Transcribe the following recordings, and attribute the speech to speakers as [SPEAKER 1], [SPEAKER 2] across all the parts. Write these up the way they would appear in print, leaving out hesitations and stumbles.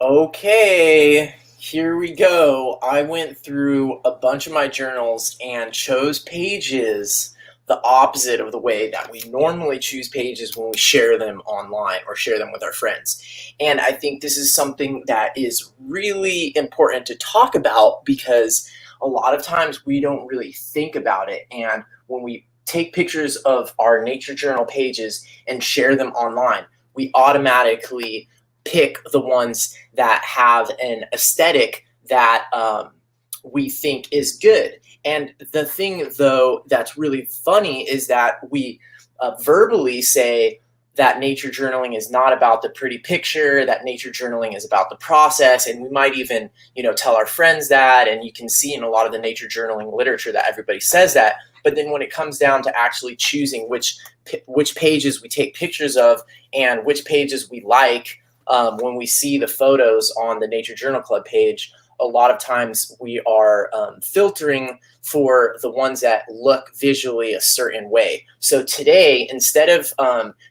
[SPEAKER 1] Okay, here we go. I went through a bunch of my journals and chose pages the opposite of the way that we normally choose pages when we share them online or share them with our friends. And I think this is something that is really important to talk about because a lot of times we don't really think about it. And when we take pictures of our nature journal pages and share them online, we automatically pick the ones that have an aesthetic that we think is good. And the thing, though, that's really funny is that we verbally say that nature journaling is not about the pretty picture, that nature journaling is about the process. And we might even, tell our friends that. And you can see in a lot of the nature journaling literature that everybody says that. But then when it comes down to actually choosing which pages we take pictures of and which pages we like, when we see the photos on the Nature Journal Club page, a lot of times we are filtering for the ones that look visually a certain way. So today, instead of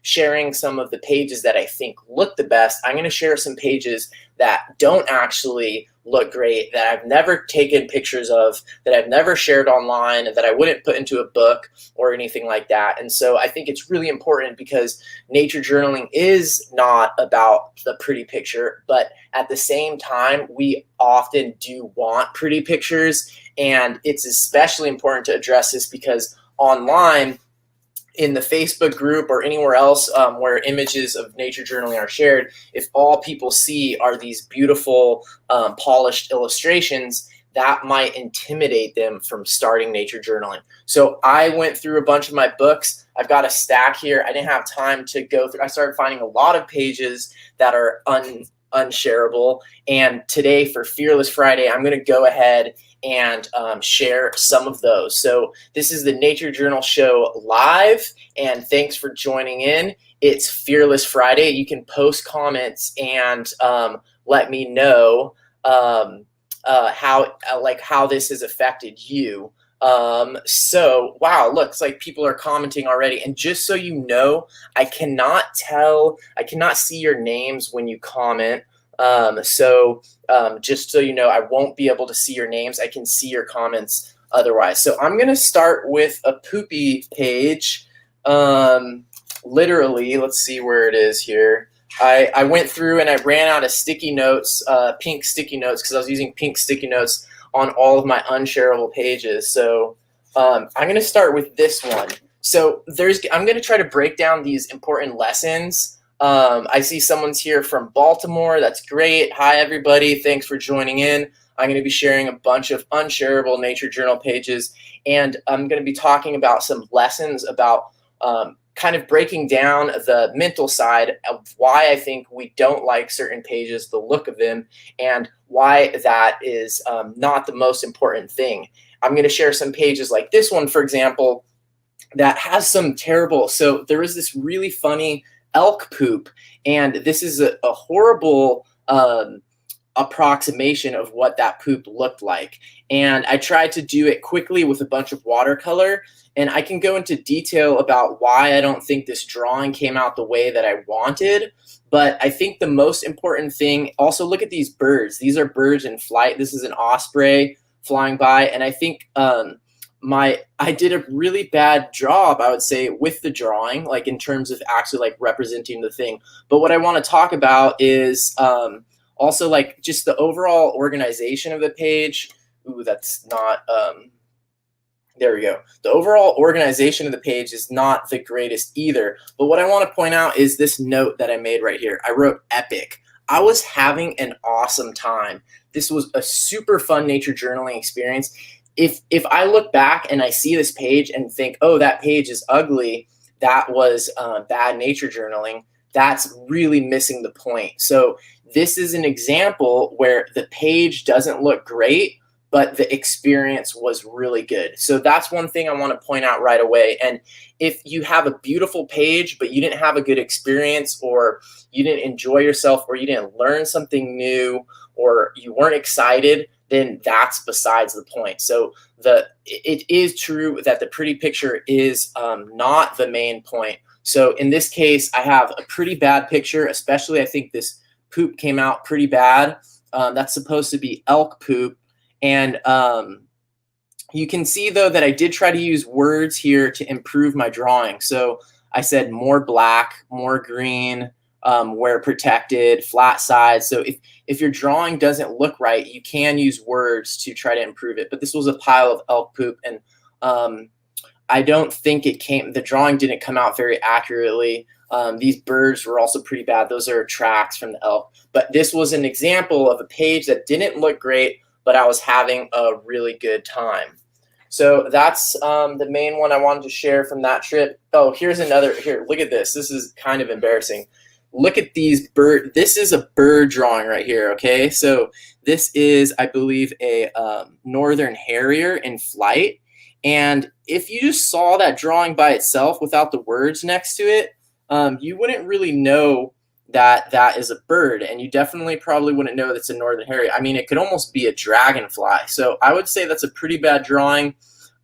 [SPEAKER 1] sharing some of the pages that I think look the best, I'm going to share some pages that don't actually look great, that I've never taken pictures of, that I've never shared online, that I wouldn't put into a book or anything like that. And so I think it's really important because nature journaling is not about the pretty picture, but at the same time, we often do want pretty pictures. And it's especially important to address this because online, in the Facebook group or anywhere else where images of nature journaling are shared, if all people see are these beautiful polished illustrations, that might intimidate them from starting nature journaling. So I went through a bunch of my books. I've got a stack here. I didn't have time to go through. I started finding a lot of pages that are unshareable. And today for Fearless Friday, I'm going to go ahead and share some of those. So this is the Nature Journal Show live, and thanks for joining in. It's Fearless Friday. You can post comments and let me know how this has affected you. So wow, looks like people are commenting already. And just so you know, I cannot see your names when you comment. Just so you know, I won't be able to see your names. I can see your comments otherwise. So I'm going to start with a poopy page. Literally, let's see where it is here. I went through and I ran out of sticky notes, pink sticky notes, because I was using pink sticky notes on all of my unshareable pages. So I'm going to start with this one. So I'm going to try to break down these important lessons. I see someone's here from Baltimore. That's great. Hi, everybody. Thanks for joining in. I'm going to be sharing a bunch of unshareable nature journal pages, and I'm going to be talking about some lessons about kind of breaking down the mental side of why I think we don't like certain pages, the look of them, and why that is not the most important thing. I'm going to share some pages like this one, for example, that has some terrible. So there is this really funny elk poop, and this is a horrible approximation of what that poop looked like. And I tried to do it quickly with a bunch of watercolor, and I can go into detail about why I don't think this drawing came out the way that I wanted. But I think the most important thing, also look at these birds. These are birds in flight. This is an osprey flying by, and I think I did a really bad job, I would say, with the drawing, like in terms of actually like representing the thing. But what I want to talk about is also like just the overall organization of the page. Ooh, that's not, there we go. The overall organization of the page is not the greatest either. But what I want to point out is this note that I made right here. I wrote epic. I was having an awesome time. This was a super fun nature journaling experience. If I look back and I see this page and think, oh, that page is ugly, that was bad nature journaling, that's really missing the point. So this is an example where the page doesn't look great, but the experience was really good. So that's one thing I want to point out right away. And if you have a beautiful page, but you didn't have a good experience, or you didn't enjoy yourself, or you didn't learn something new, or you weren't excited, then that's besides the point. So it is true that the pretty picture is not the main point. So in this case, I have a pretty bad picture, especially I think this poop came out pretty bad. That's supposed to be elk poop. And you can see though that I did try to use words here to improve my drawing. So I said more black, more green, where protected, flat sides. So if your drawing doesn't look right, you can use words to try to improve it. But this was a pile of elk poop, and I don't think the drawing didn't come out very accurately. These birds were also pretty bad. Those are tracks from the elk. But this was an example of a page that didn't look great, but I was having a really good time. So that's the main one I wanted to share from that trip. Oh, here's another. Here, look at this. This is kind of embarrassing. Look at these bird. This is a bird drawing right here, okay? So this is, I believe, a northern harrier in flight. And if you just saw that drawing by itself without the words next to it, you wouldn't really know that that is a bird, and you definitely probably wouldn't know that's a northern harrier. I mean, it could almost be a dragonfly. So I would say that's a pretty bad drawing.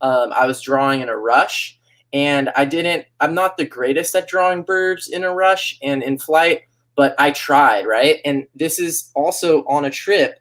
[SPEAKER 1] I was drawing in a rush, and I'm not the greatest at drawing birds in a rush and in flight, but I tried, right? And this is also on a trip.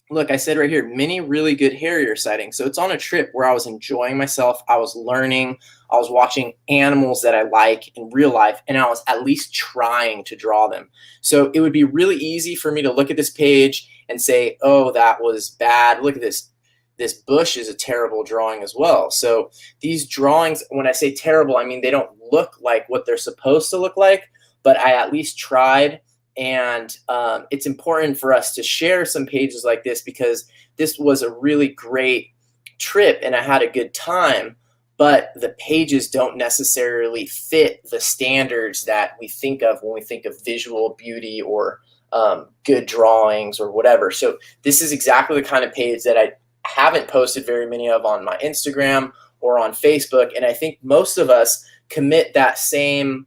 [SPEAKER 1] Look, I said right here, many really good harrier sightings. So it's on a trip where I was enjoying myself. I was learning. I was watching animals that I like in real life, and I was at least trying to draw them. So it would be really easy for me to look at this page and say, oh, that was bad. Look at this. This bush is a terrible drawing as well. So these drawings, when I say terrible, I mean they don't look like what they're supposed to look like, but I at least tried. And it's important for us to share some pages like this because this was a really great trip and I had a good time, but the pages don't necessarily fit the standards that we think of when we think of visual beauty or good drawings or whatever. So this is exactly the kind of page that I haven't posted very many of on my Instagram or on Facebook. And I think most of us commit that same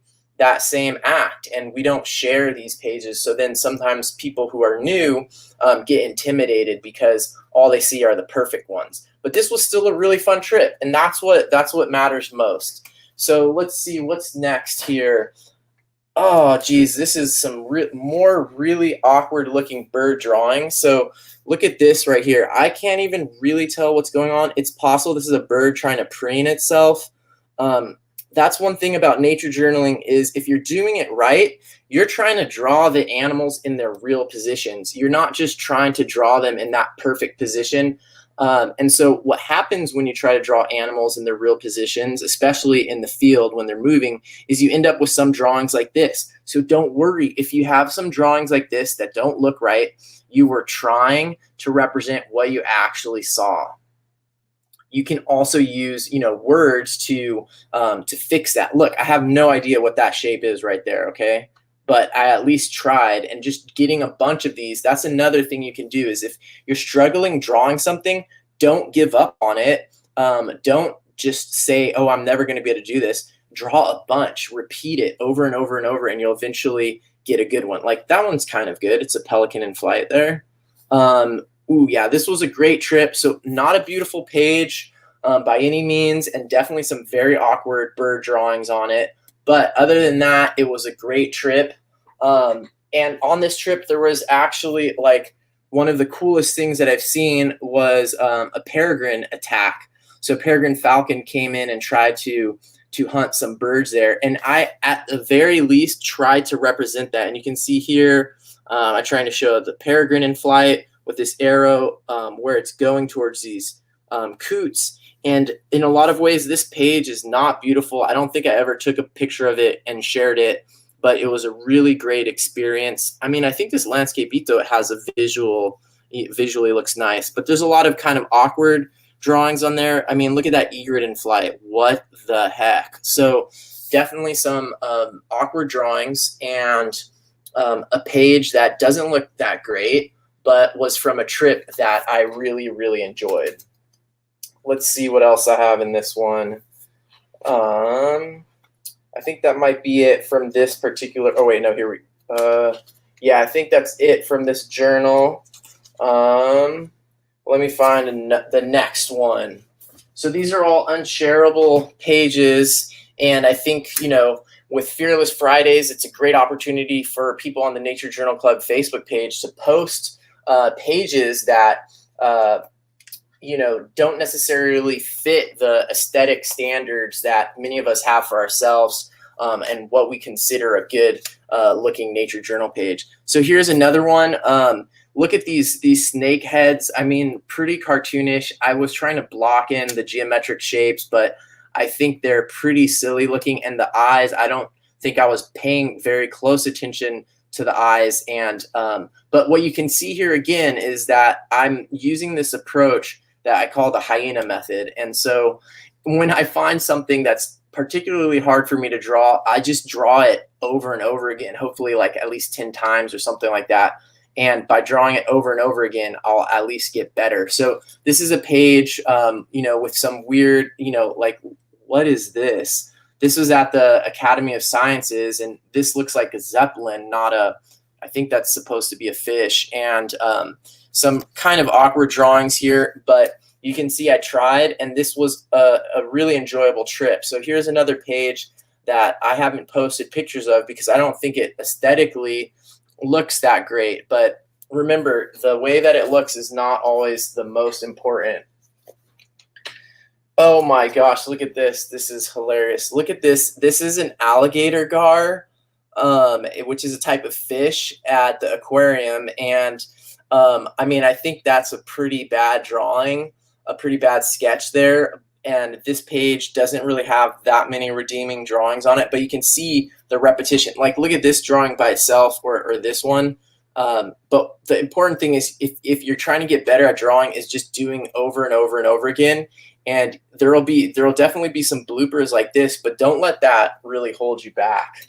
[SPEAKER 1] act, and we don't share these pages. So then sometimes people who are new get intimidated because all they see are the perfect ones. But this was still a really fun trip, and that's what matters most. So let's see what's next here. Oh, geez, this is some more really awkward looking bird drawings. So look at this right here. I can't even really tell what's going on. It's possible this is a bird trying to preen itself. That's one thing about nature journaling is if you're doing it right, you're trying to draw the animals in their real positions. You're not just trying to draw them in that perfect position. And so what happens when you try to draw animals in their real positions, especially in the field when they're moving, is you end up with some drawings like this. So don't worry if you have some drawings like this that don't look right. You were trying to represent what you actually saw. You can also use, words to fix that. Look, I have no idea what that shape is right there, okay? But I at least tried, and just getting a bunch of these, that's another thing you can do is if you're struggling drawing something, don't give up on it. Don't just say, oh, I'm never going to be able to do this. Draw a bunch, repeat it over and over and over, and you'll eventually get a good one. Like that one's kind of good. It's a pelican in flight there. Ooh, yeah, this was a great trip. So not a beautiful page by any means, and definitely some very awkward bird drawings on it. But other than that, it was a great trip. And on this trip, there was actually like one of the coolest things that I've seen was a peregrine attack. So peregrine falcon came in and tried to hunt some birds there. And I, at the very least, tried to represent that. And you can see here, I'm trying to show the peregrine in flight with this arrow where it's going towards these coots. And in a lot of ways, this page is not beautiful. I don't think I ever took a picture of it and shared it, but it was a really great experience. I mean, I think this landscapeito has a visually looks nice, but there's a lot of kind of awkward drawings on there. I mean, look at that egret in flight. What the heck? So definitely some awkward drawings and a page that doesn't look that great, but was from a trip that I really, really enjoyed. Let's see what else I have in this one. I think that might be it from this particular. Oh wait, no, here we. Yeah, I think that's it from this journal. Let me find the next one. So these are all unshareable pages, and I think with Fearless Fridays, it's a great opportunity for people on the Nature Journal Club Facebook page to post pages that don't necessarily fit the aesthetic standards that many of us have for ourselves, and what we consider a good looking Nature Journal page. So here's another one. Look at these snake heads. I mean, pretty cartoonish. I was trying to block in the geometric shapes, but I think they're pretty silly looking. And the eyes, I don't think I was paying very close attention to the eyes. And but what you can see here again is that I'm using this approach that I call the hyena method. And so when I find something that's particularly hard for me to draw, I just draw it over and over again, hopefully like at least 10 times or something like that. And by drawing it over and over again, I'll at least get better. So this is a page, with some weird, like, what is this? This was at the Academy of Sciences, and this looks like a zeppelin, I think that's supposed to be a fish, and some kind of awkward drawings here, but you can see I tried, and this was a really enjoyable trip. So here's another page that I haven't posted pictures of because I don't think it aesthetically looks that great. But remember, the way that it looks is not always the most important. Oh my gosh, look at this. This is hilarious. Look at this. This is an alligator gar, which is a type of fish at the aquarium. And I think that's a pretty bad drawing, a pretty bad sketch there. And this page doesn't really have that many redeeming drawings on it, but you can see the repetition. Like, look at this drawing by itself, or this one. But the important thing is, if you're trying to get better at drawing, is just doing over and over and over again. And there'll definitely be some bloopers like this, but don't let that really hold you back.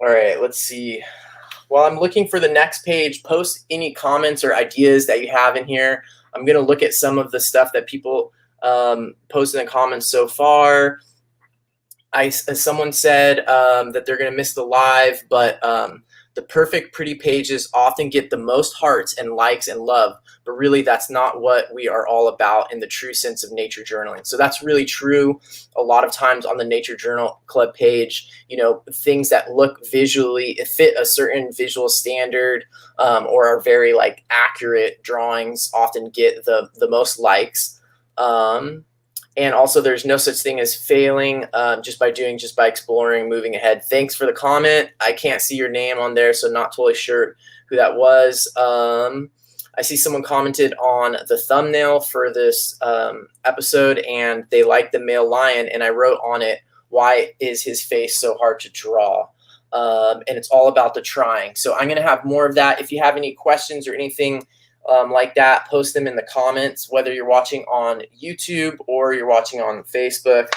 [SPEAKER 1] All right, let's see. While I'm looking for the next page, post any comments or ideas that you have in here. I'm going to look at some of the stuff that people posted in the comments so far. Someone said that they're going to miss the live, but the perfect pretty pages often get the most hearts and likes and love, but really that's not what we are all about in the true sense of nature journaling. So that's really true. A lot of times on the Nature Journal Club page, things that look visually, fit a certain visual standard, or are very like accurate drawings often get the most likes. And also, there's no such thing as failing, just by exploring, moving ahead. Thanks for the comment. I can't see your name on there, so not totally sure who that was. I see someone commented on the thumbnail for this episode, and they liked the male lion, and I wrote on it, why is his face so hard to draw? And it's all about the trying. So I'm going to have more of that. If you have any questions or anything like that, post them in the comments, whether you're watching on YouTube or you're watching on Facebook.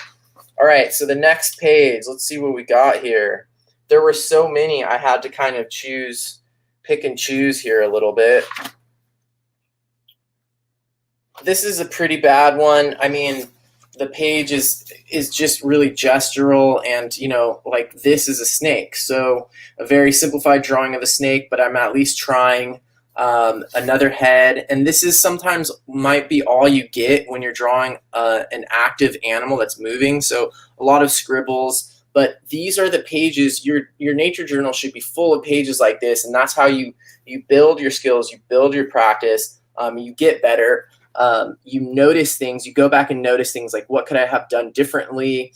[SPEAKER 1] All right, so the next page, let's see what we got here. There were so many, I had to kind of pick and choose here a little bit. This is a pretty bad one. I mean, the page is just really gestural, and like, this is a snake. So a very simplified drawing of a snake, but I'm at least trying. Another head, and this is sometimes might be all you get when you're drawing an active animal that's moving. So a lot of scribbles, but these are the pages. Your nature journal should be full of pages like this, and that's how you build your skills, you build your practice, you get better. You notice things, you go back and notice things like, what could I have done differently?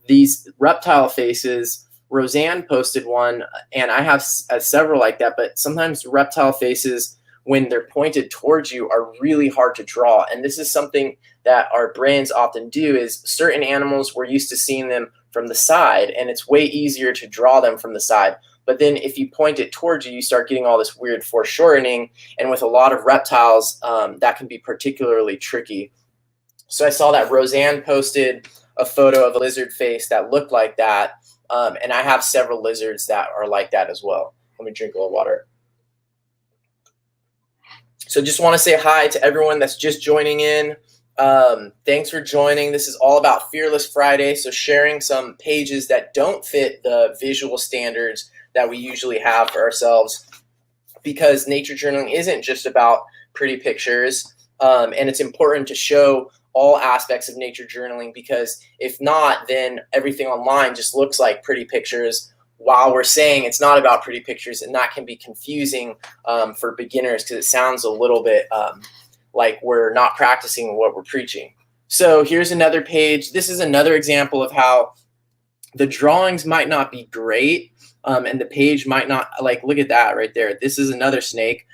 [SPEAKER 1] These reptile faces, Roseanne posted one, and I have several like that, but sometimes reptile faces, when they're pointed towards you, are really hard to draw. And this is something that our brains often do, is certain animals, we're used to seeing them from the side, and it's way easier to draw them from the side. But then if you point it towards you, you start getting all this weird foreshortening, and with a lot of reptiles, that can be particularly tricky. So I saw that Roseanne posted a photo of a lizard face that looked like that. And I have several lizards that are like that as well. Let me drink a little water. So just want to say hi to everyone that's just joining in. Thanks for joining. This is all about Fearless Friday. So sharing some pages that don't fit the visual standards that we usually have for ourselves, because nature journaling isn't just about pretty pictures. And it's important to show all aspects of nature journaling, because if not, then everything online just looks like pretty pictures, while we're saying it's not about pretty pictures, and that can be confusing for beginners because it sounds a little bit like we're not practicing what we're preaching. So here's another page. This is another example of how the drawings might not be great, and the page might not, like, look at that right there. This is another snake.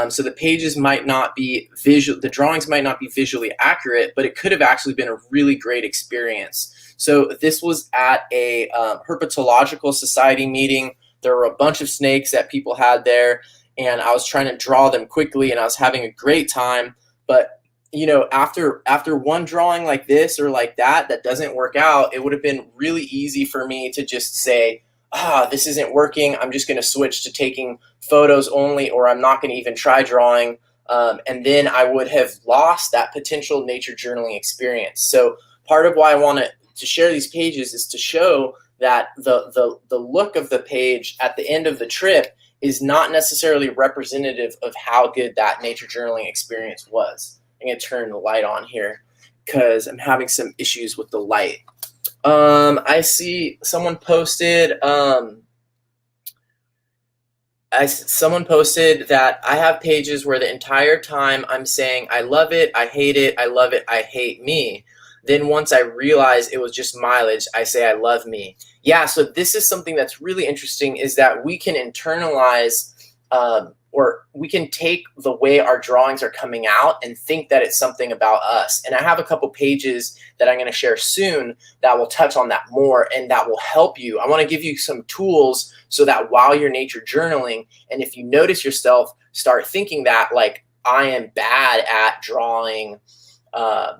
[SPEAKER 1] So the pages might not be the drawings might not be visually accurate, but it could have actually been a really great experience. So this was at a herpetological society meeting. There were a bunch of snakes that people had there, and I was trying to draw them quickly, and I was having a great time. But after one drawing like this or like that doesn't work out, it would have been really easy for me to just say, this isn't working. I'm just going to switch to taking photos only, or I'm not going to even try drawing. And then I would have lost that potential nature journaling experience. So part of why I want to share these pages is to show that the look of the page at the end of the trip is not necessarily representative of how good that nature journaling experience was. I'm going to turn the light on here because I'm having some issues with the light. I see someone posted someone posted that I have pages where the entire time I'm saying I love it, I hate it, I love it, I hate me. Then once I realize it was just mileage, I say I love me. Yeah, so this is something that's really interesting, is that we can internalize or we can take the way our drawings are coming out and think that it's something about us. And I have a couple pages that I'm going to share soon that will touch on that more, and that will help you. I want to give you some tools so that while you're nature journaling, and if you notice yourself start thinking that, like, I am bad at drawing, I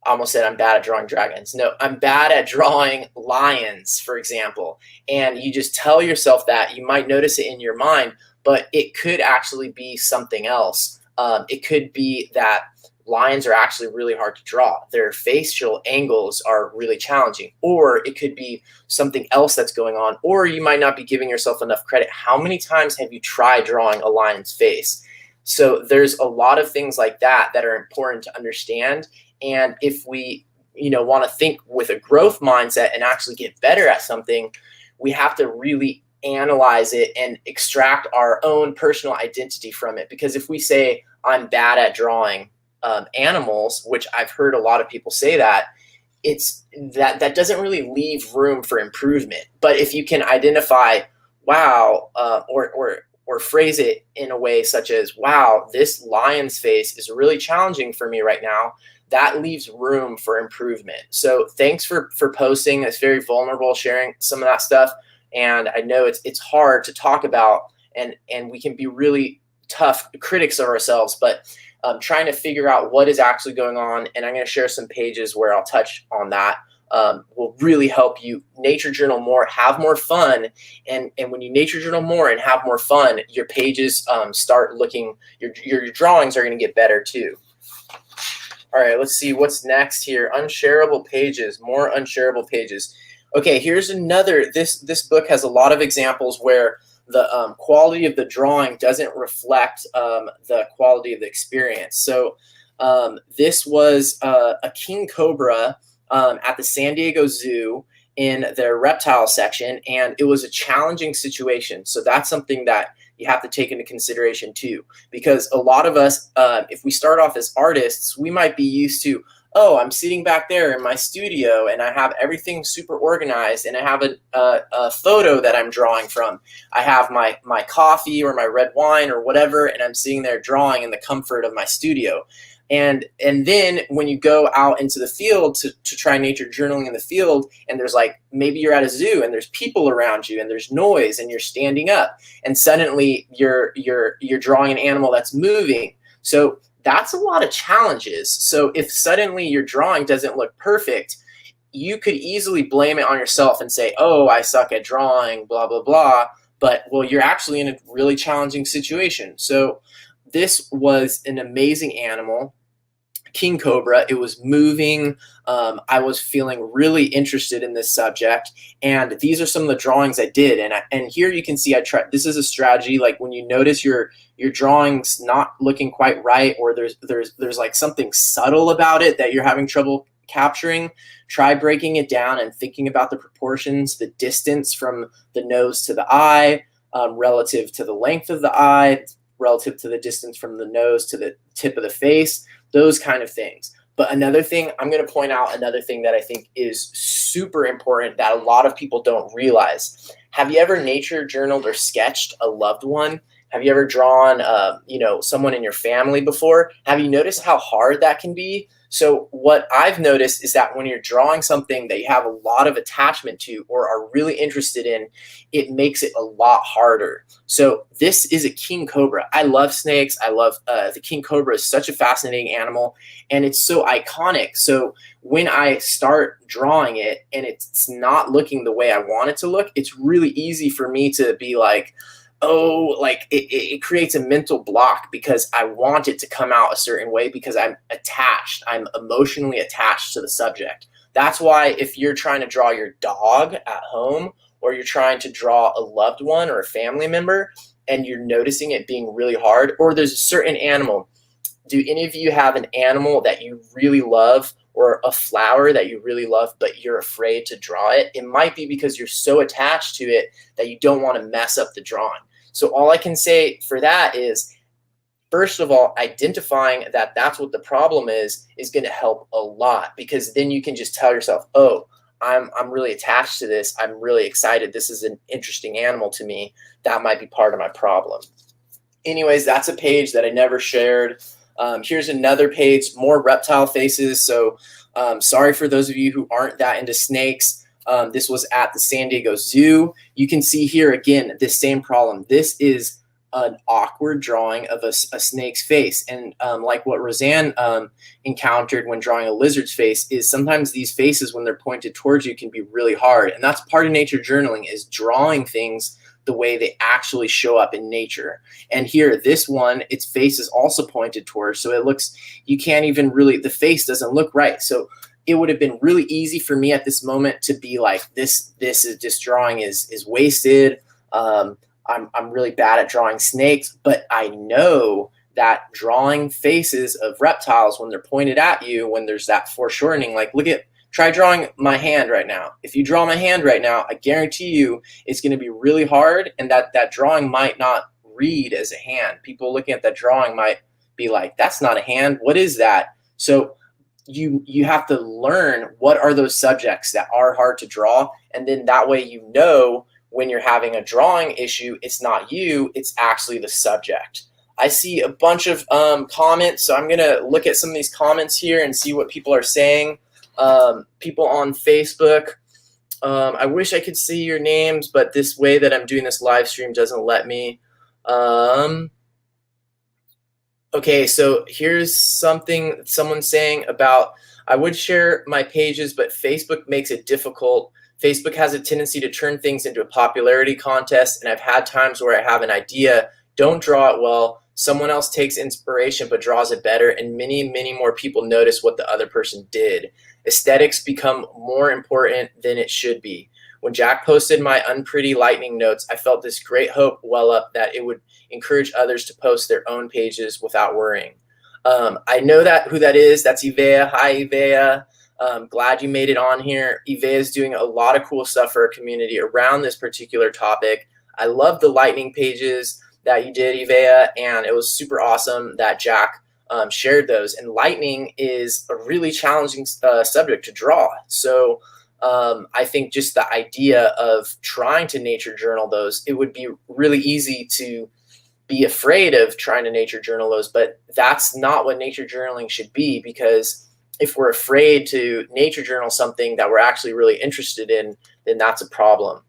[SPEAKER 1] almost said I'm bad at drawing dragons. No, I'm bad at drawing lions, for example. And you just tell yourself that. You might notice it in your mind, but it could actually be something else. It could be that lions are actually really hard to draw. Their facial angles are really challenging. Or it could be something else that's going on. Or you might not be giving yourself enough credit. How many times have you tried drawing a lion's face? So there's a lot of things like that that are important to understand. And if we want to think with a growth mindset and actually get better at something, we have to really analyze it and extract our own personal identity from it. Because if we say I'm bad at drawing animals, which I've heard a lot of people say that, that doesn't really leave room for improvement. But if you can identify, wow, or phrase it in a way such as, wow, this lion's face is really challenging for me right now, that leaves room for improvement. So thanks for posting. It's very vulnerable, sharing some of that stuff. And I know it's hard to talk about, and we can be really tough critics of ourselves, but trying to figure out what is actually going on. And I'm going to share some pages where I'll touch on that. Will really help you nature journal more, have more fun. And when you nature journal more and have more fun, your pages start looking, your drawings are going to get better too. All right, let's see what's next here. Unshareable pages, more unshareable pages. Okay, here's another. This book has a lot of examples where the quality of the drawing doesn't reflect the quality of the experience. So this was a king cobra at the San Diego Zoo in their reptile section, and it was a challenging situation. So that's something that you have to take into consideration too, because a lot of us, if we start off as artists, we might be used to, oh, I'm sitting back there in my studio and I have everything super organized, and I have a photo that I'm drawing from. I have my coffee or my red wine or whatever, and I'm sitting there drawing in the comfort of my studio. And then when you go out into the field to try nature journaling in the field, and there's like, maybe you're at a zoo and there's people around you and there's noise and you're standing up, and suddenly you're drawing an animal that's moving. So that's a lot of challenges. So if suddenly your drawing doesn't look perfect, you could easily blame it on yourself and say, oh, I suck at drawing, blah, blah, blah. But, well, you're actually in a really challenging situation. So this was an amazing animal. king cobra. It was moving. I was feeling really interested in this subject, and these are some of the drawings I did. And here you can see I tried. This is a strategy. Like when you notice your drawings not looking quite right, or there's like something subtle about it that you're having trouble capturing, try breaking it down and thinking about the proportions, the distance from the nose to the eye, relative to the length of the eye, relative to the distance from the nose to the tip of the face, those kind of things. But another thing, I'm going to point out another thing that I think is super important that a lot of people don't realize. Have you ever nature journaled or sketched a loved one? Have you ever drawn, someone in your family before? Have you noticed how hard that can be? So what I've noticed is that when you're drawing something that you have a lot of attachment to or are really interested in, it makes it a lot harder. So this is a king cobra. I love snakes. I love the king cobra is such a fascinating animal, and it's so iconic. So when I start drawing it and it's not looking the way I want it to look, it's really easy for me to be like, oh, like it creates a mental block because I want it to come out a certain way because I'm attached. I'm emotionally attached to the subject. That's why if you're trying to draw your dog at home, or you're trying to draw a loved one or a family member and you're noticing it being really hard, or there's a certain animal. Do any of you have an animal that you really love, or a flower that you really love, but you're afraid to draw it? It might be because you're so attached to it that you don't want to mess up the drawing. So all I can say for that is, first of all, identifying that that's what the problem is going to help a lot, because then you can just tell yourself, oh, I'm really attached to this. I'm really excited. This is an interesting animal to me. That might be part of my problem. Anyways, that's a page that I never shared. Here's another page, more reptile faces. So sorry for those of you who aren't that into snakes. This was at the San Diego Zoo. You can see here again this same problem. This is an awkward drawing of a snake's face. And like what Roseanne encountered when drawing a lizard's face is sometimes these faces, when they're pointed towards you, can be really hard. And that's part of nature journaling, is drawing things the way they actually show up in nature. And here, this one, its face is also pointed towards, so it looks, you can't even really, the face doesn't look right. So it would have been really easy for me at this moment to be like, this drawing is wasted. I'm really bad at drawing snakes, but I know that drawing faces of reptiles when they're pointed at you, when there's that foreshortening, like try drawing my hand right now. If you draw my hand right now, I guarantee you it's going to be really hard, and that drawing might not read as a hand. People looking at that drawing might be like, that's not a hand. What is that? So you have to learn what are those subjects that are hard to draw, and then that way you know when you're having a drawing issue, it's not you, it's actually the subject. I see a bunch of comments, so I'm going to look at some of these comments here and see what people are saying. People on Facebook, I wish I could see your names, but this way that I'm doing this live stream doesn't let me. Okay, so here's something someone's saying about, I would share my pages, but Facebook makes it difficult. Facebook has a tendency to turn things into a popularity contest, and I've had times where I have an idea, don't draw it well, someone else takes inspiration but draws it better, and many, many more people notice what the other person did. Aesthetics become more important than it should be. When Jack posted my unpretty lightning notes, I felt this great hope well up that it would encourage others to post their own pages without worrying. I know who that is. That's Ivea. Hi, Ivea. Glad you made it on here. Ivea is doing a lot of cool stuff for our community around this particular topic. I love the lightning pages that you did, Ivea, and it was super awesome that Jack shared those. And lightning is a really challenging subject to draw. So I think just the idea of trying to nature journal those, it would be really easy to be afraid of trying to nature journal those, but that's not what nature journaling should be, because if we're afraid to nature journal something that we're actually really interested in, then that's a problem.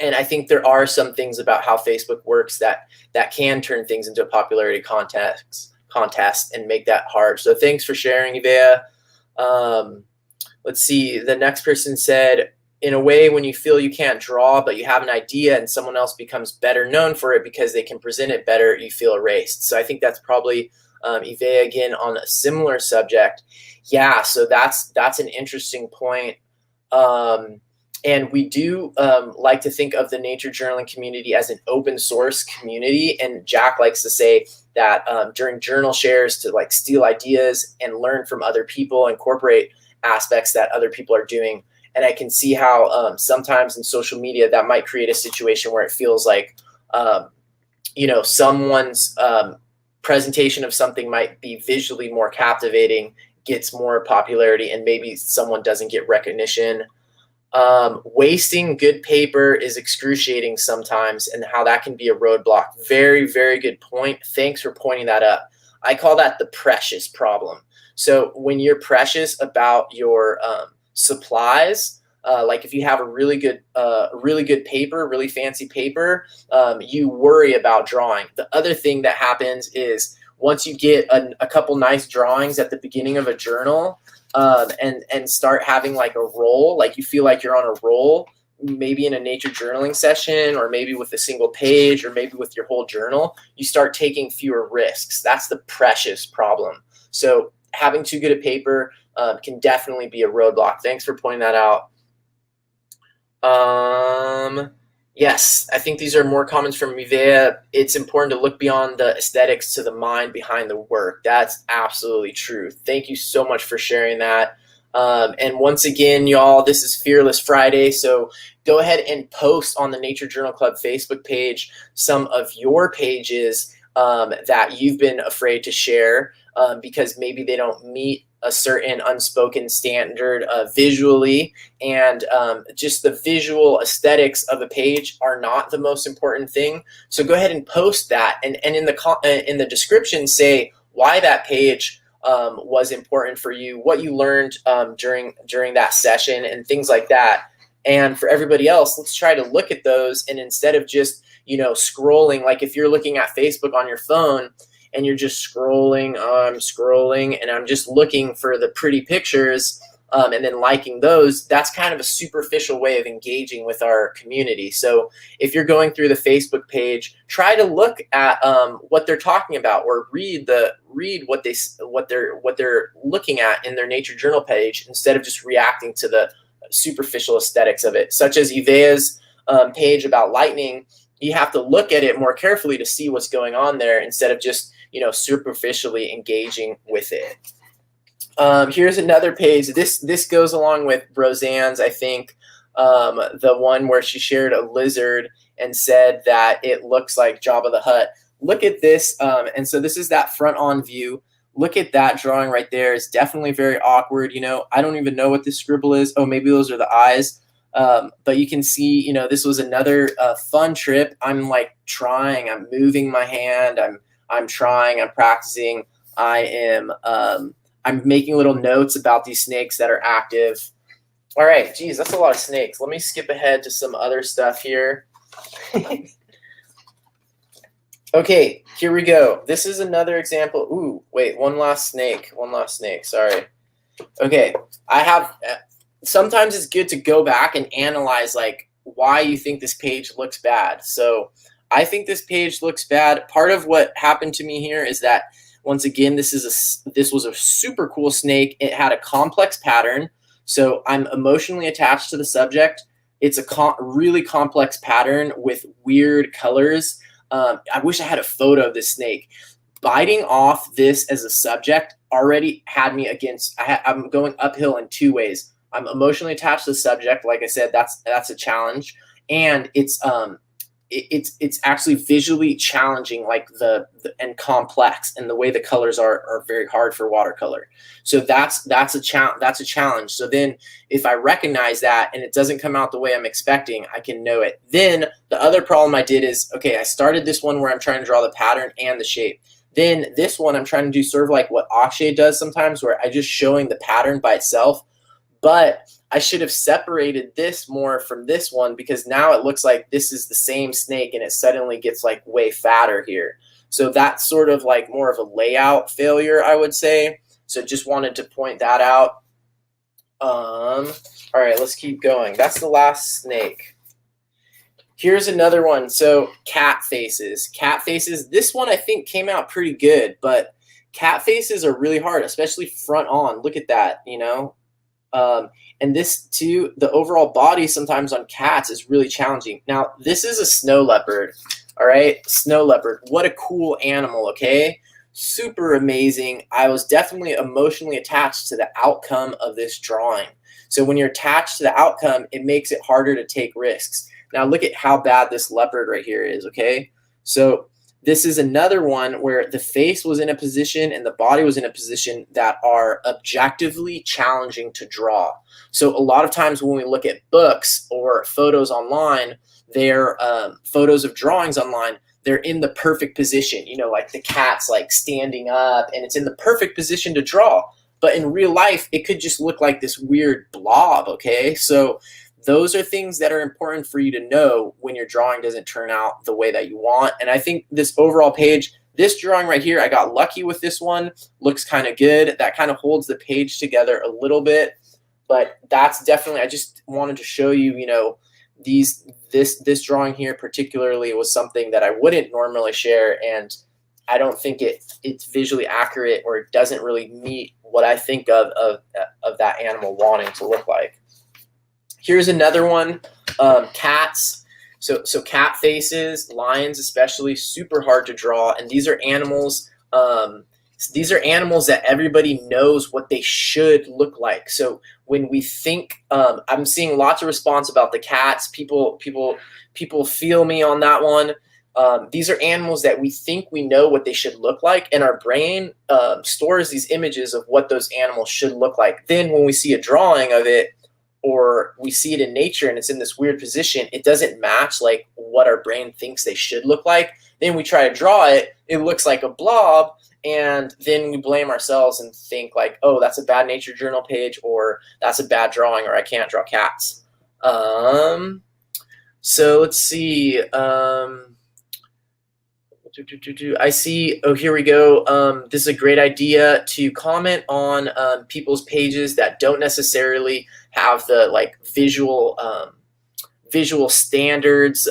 [SPEAKER 1] And I think there are some things about how Facebook works that can turn things into a popularity contest and make that hard. So thanks for sharing, Ivea. Let's see. The next person said, in a way, when you feel you can't draw, but you have an idea and someone else becomes better known for it because they can present it better, you feel erased. So I think that's probably Ivea again on a similar subject. Yeah, so that's an interesting point. And we do like to think of the nature journaling community as an open source community. And Jack likes to say that during journal shares to like steal ideas and learn from other people, incorporate aspects that other people are doing. And I can see how sometimes in social media that might create a situation where it feels like, someone's presentation of something might be visually more captivating, gets more popularity, and maybe someone doesn't get recognition. Wasting good paper is excruciating sometimes, and how that can be a roadblock. Very, very good point. Thanks for pointing that up. I call that the precious problem. So when you're precious about your supplies, like if you have a really good paper, really fancy paper, you worry about drawing. The other thing that happens is once you get a couple nice drawings at the beginning of a journal, and start having like a roll, like you feel like you're on a roll, maybe in a nature journaling session, or maybe with a single page, or maybe with your whole journal, you start taking fewer risks. That's the precious problem. So having too good a paper can definitely be a roadblock. Thanks for pointing that out. Yes, I think these are more comments from Mivea. It's important to look beyond the aesthetics to the mind behind the work. That's absolutely true. Thank you so much for sharing that. And once again, y'all, this is Fearless Friday. So go ahead and post on the Nature Journal Club Facebook page some of your pages that you've been afraid to share because maybe they don't meet a certain unspoken standard visually, and just the visual aesthetics of a page are not the most important thing. So go ahead and post that, and in the description say why that page was important for you, what you learned during that session, and things like that. And for everybody else, let's try to look at those, and instead of just scrolling, like if you're looking at Facebook on your phone and you're just scrolling, and I'm just looking for the pretty pictures and then liking those, that's kind of a superficial way of engaging with our community. So if you're going through the Facebook page, try to look at what they're talking about, or read what they're looking at in their nature journal page, instead of just reacting to the superficial aesthetics of it, such as Ivea's page about lightning. You have to look at it more carefully to see what's going on there, instead of just superficially engaging with it. Here's another page. This goes along with Roseanne's, I think, the one where she shared a lizard and said that it looks like Jabba the Hutt. Look at this, and so this is that front-on view. Look at that drawing right there. It's definitely very awkward. I don't even know what this scribble is. Oh, maybe those are the eyes. But you can see, this was another fun trip. I'm like trying. I'm moving my hand. I'm trying. I'm practicing. I'm making little notes about these snakes that are active. All right, geez, that's a lot of snakes. Let me skip ahead to some other stuff here. Okay, here we go. This is another example. Ooh, wait, one last snake. Sorry. Okay, sometimes it's good to go back and analyze like why you think this page looks bad. So I think this page looks bad. Part of what happened to me here is that, once again, this was a super cool snake. It had a complex pattern, so I'm emotionally attached to the subject. It's a really complex pattern with weird colors. I wish I had a photo of this snake. Biting off this as a subject already had me against. I'm going uphill in two ways. I'm emotionally attached to the subject. Like I said, that's a challenge, and it's actually visually challenging, like and complex, and the way the colors are very hard for watercolor. So that's a challenge. So then if I recognize that and it doesn't come out the way I'm expecting, I can know it. Then the other problem I did is, okay, I started this one where I'm trying to draw the pattern and the shape. Then this one I'm trying to do sort of like what Akshay does sometimes, where I just showing the pattern by itself. But I should have separated this more from this one, because now it looks like this is the same snake and it suddenly gets like way fatter here. So that's sort of like more of a layout failure, I would say. So just wanted to point that out. All right, let's keep going. That's the last snake. Here's another one. So cat faces. This one I think came out pretty good, but cat faces are really hard, especially front on. Look at that, you know. Um, and this too, the overall body sometimes on cats is really challenging. Now, this is a snow leopard. All right, snow leopard. What a cool animal, okay? Super amazing. I was definitely emotionally attached to the outcome of this drawing. So when you're attached to the outcome, it makes it harder to take risks. Now look at how bad this leopard right here is, okay? So this is another one where the face was in a position and the body was in a position that are objectively challenging to draw. So a lot of times when we look at books or photos online, they're photos of drawings online, they're in the perfect position, you know, like the cat's like standing up and it's in the perfect position to draw. But in real life, it could just look like this weird blob, okay? So those are things that are important for you to know when your drawing doesn't turn out the way that you want. And I think this overall page, this drawing right here, I got lucky with this one, looks kind of good. That kind of holds the page together a little bit, but that's definitely, I just wanted to show you, you know, this drawing here particularly was something that I wouldn't normally share, and I don't think it's visually accurate, or it doesn't really meet what I think of that animal wanting to look like. Here's another one, cats. So cat faces, lions especially, super hard to draw, and these are animals. These are animals that everybody knows what they should look like. So when we think, I'm seeing lots of response about the cats. People feel me on that one. These are animals that we think we know what they should look like, and our brain stores these images of what those animals should look like. Then when we see a drawing of it, or we see it in nature and it's in this weird position, it doesn't match like what our brain thinks they should look like. Then we try to draw it, it looks like a blob, and then we blame ourselves and think like, oh, that's a bad nature journal page, or that's a bad drawing, or I can't draw cats. So let's see. I see. Oh, here we go. This is a great idea to comment on people's pages that don't necessarily have the like visual standards,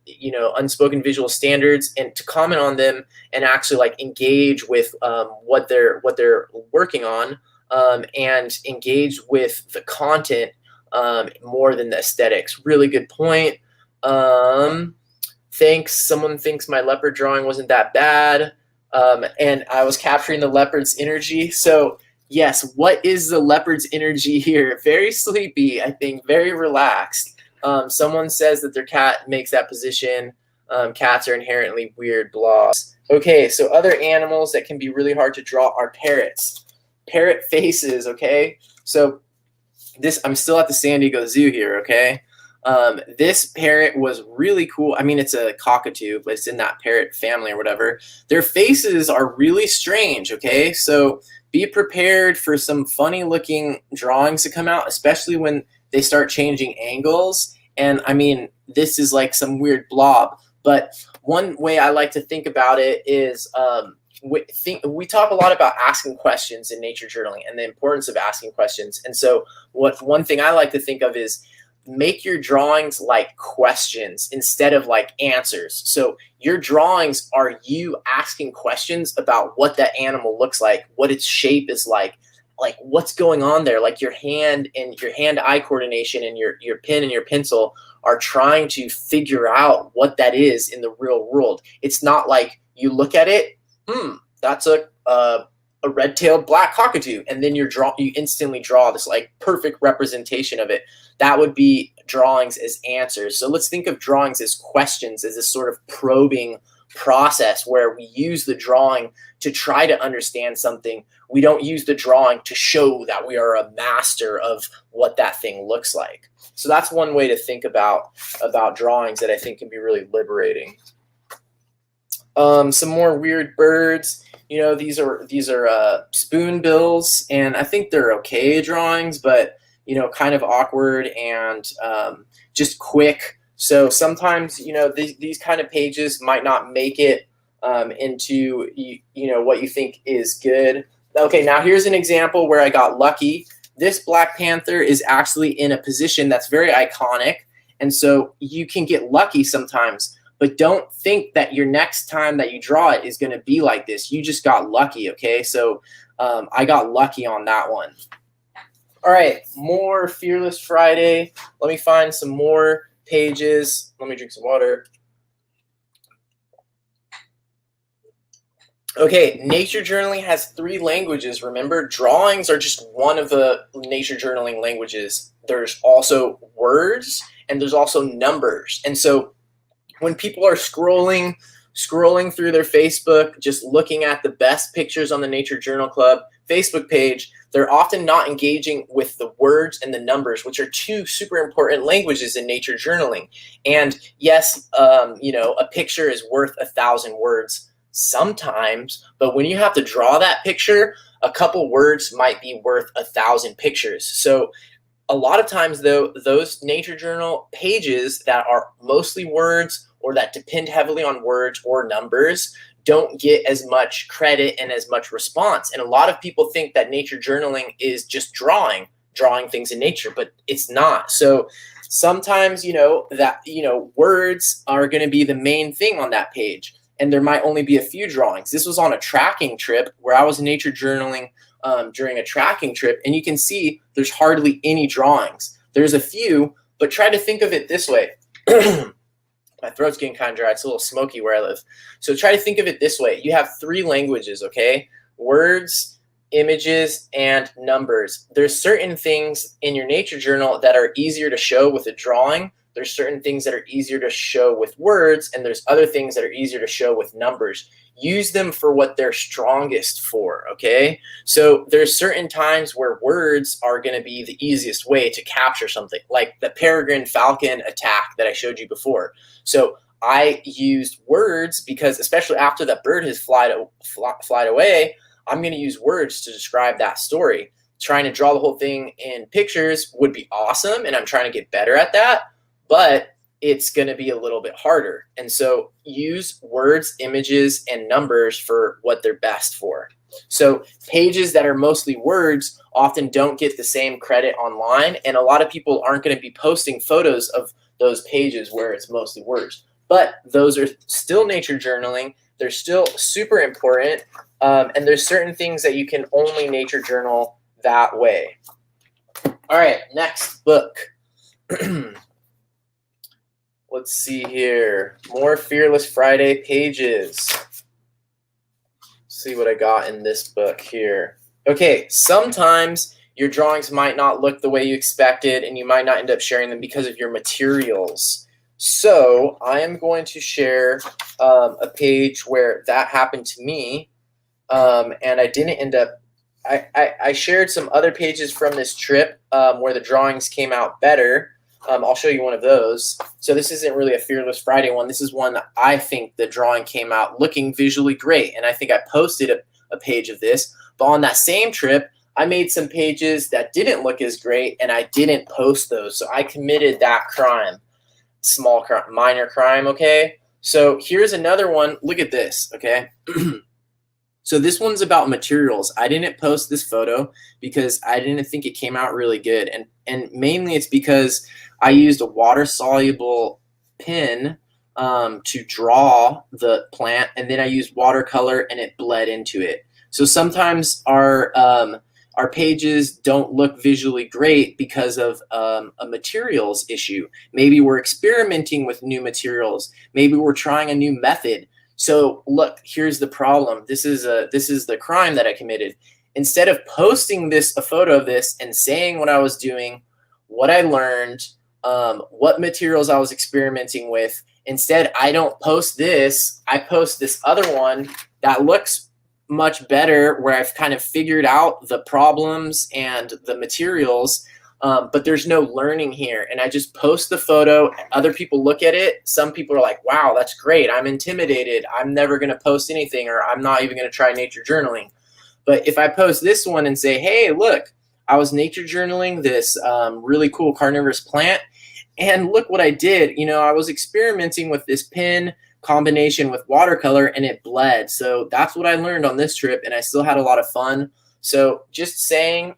[SPEAKER 1] you know, unspoken visual standards, and to comment on them and actually like engage with what they're working on, and engage with the content more than the aesthetics. Really good point. Thanks. Someone thinks my leopard drawing wasn't that bad, and I was capturing the leopard's energy. So yes, what is the leopard's energy here? Very sleepy, I think, very relaxed. Someone says that their cat makes that position. Cats are inherently weird blobs. Okay, so other animals that can be really hard to draw are parrots. Parrot faces, okay? So this, I'm still at the San Diego Zoo here, okay? This parrot was really cool. I mean, it's a cockatoo, but it's in that parrot family or whatever. Their faces are really strange, okay? So be prepared for some funny looking drawings to come out, especially when they start changing angles. And I mean, this is like some weird blob, but one way I like to think about it is, we talk a lot about asking questions in nature journaling and the importance of asking questions. And so one thing I like to think of is, make your drawings like questions instead of like answers. So your drawings are you asking questions about what that animal looks like, what its shape is like what's going on there, like your hand and your hand-eye coordination and your pen and your pencil are trying to figure out what that is in the real world. It's not like you look at it, that's a red-tailed black cockatoo, and then you instantly draw this like perfect representation of it. That would be drawings as answers. So let's think of drawings as questions, as this sort of probing process where we use the drawing to try to understand something. We don't use the drawing to show that we are a master of what that thing looks like. So that's one way to think about drawings that I think can be really liberating. Some more weird birds. You know, these are spoonbills, and I think they're okay drawings, but you know, kind of awkward and just quick. So sometimes, you know, these kind of pages might not make it into you know what you think is good. Okay, now here's an example where I got lucky. This Black Panther is actually in a position that's very iconic, and so you can get lucky sometimes. but don't think that your next time that you draw it is going to be like this. You just got lucky, okay? So I got lucky on that one. All right, more Fearless Friday. Let me find some more pages. Let me drink some water. Okay, nature journaling has 3 languages. Remember, drawings are just one of the nature journaling languages. There's also words and there's also numbers. And so when people are scrolling through their Facebook, just looking at the best pictures on the Nature Journal Club Facebook page, they're often not engaging with the words and the numbers, which are 2 super important languages in nature journaling. And yes, a picture is worth 1,000 words sometimes, but when you have to draw that picture, a couple words might be worth 1,000 pictures. So a lot of times, though, those nature journal pages that are mostly words or that depend heavily on words or numbers don't get as much credit and as much response. And a lot of people think that nature journaling is just drawing things in nature, but it's not. So sometimes, words are going to be the main thing on that page, and there might only be a few drawings. This was on a tracking trip where I was nature journaling during a tracking trip, and you can see there's hardly any drawings. There's a few, but try to think of it this way. My throat's getting kind of dry. It's a little smoky where I live. So try to think of it this way. You have 3 languages, okay? Words, images, and numbers. There's certain things in your nature journal that are easier to show with a drawing. There's certain things that are easier to show with words, and there's other things that are easier to show with numbers. Use them for what they're strongest for, okay? So there's certain times where words are going to be the easiest way to capture something, like the peregrine falcon attack that I showed you before. So I used words because, especially after that bird has flied away, I'm going to use words to describe that story. Trying to draw the whole thing in pictures would be awesome, and I'm trying to get better at that, but it's going to be a little bit harder. And so use words, images, and numbers for what they're best for. So pages that are mostly words often don't get the same credit online, and a lot of people aren't going to be posting photos of those pages where it's mostly words. But those are still nature journaling. They're still super important, and there's certain things that you can only nature journal that way. All right, next book. Let's see here. More Fearless Friday pages. See what I got in this book here. Okay, sometimes your drawings might not look the way you expected, and you might not end up sharing them because of your materials. So I am going to share a page where that happened to me, and I didn't end up. I shared some other pages from this trip where the drawings came out better. I'll show you one of those. So this isn't really a Fearless Friday one. This is one that I think the drawing came out looking visually great, and I think I posted a page of this. But on that same trip, I made some pages that didn't look as great, and I didn't post those. So I committed that crime. Small crime, minor crime, okay? So here's another one. Look at this, okay? So this one's about materials. I didn't post this photo because I didn't think it came out really good. And mainly it's because I used a water-soluble pen to draw the plant, and then I used watercolor and it bled into it. So sometimes our pages don't look visually great because of a materials issue. Maybe we're experimenting with new materials. Maybe we're trying a new method. So look, here's the problem. This is the crime that I committed. Instead of posting a photo of this and saying what I was doing, what I learned, what materials I was experimenting with, instead I don't post this. I post this other one that looks much better, where I've kind of figured out the problems and the materials, but there's no learning here. And I just post the photo. Other people look at it. Some people are like, wow, that's great. I'm intimidated. I'm never going to post anything, or I'm not even going to try nature journaling. But if I post this one and say, hey, look, I was nature journaling this really cool carnivorous plant, and look what I did. I was experimenting with this pen combination with watercolor, and it bled. So that's what I learned on this trip, and I still had a lot of fun. So just saying,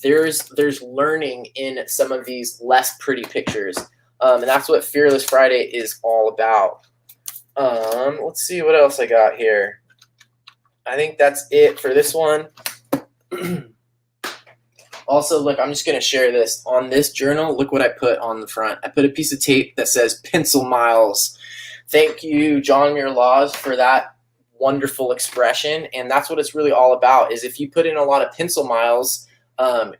[SPEAKER 1] there's learning in some of these less pretty pictures, and that's what Fearless Friday is all about. Let's see what else I got here. I think that's it for this one. Also, look, I'm just going to share this. On this journal, look what I put on the front. I put a piece of tape that says Pencil Miles. Thank you, John Muir Laws, for that wonderful expression. And that's what it's really all about, is if you put in a lot of pencil miles,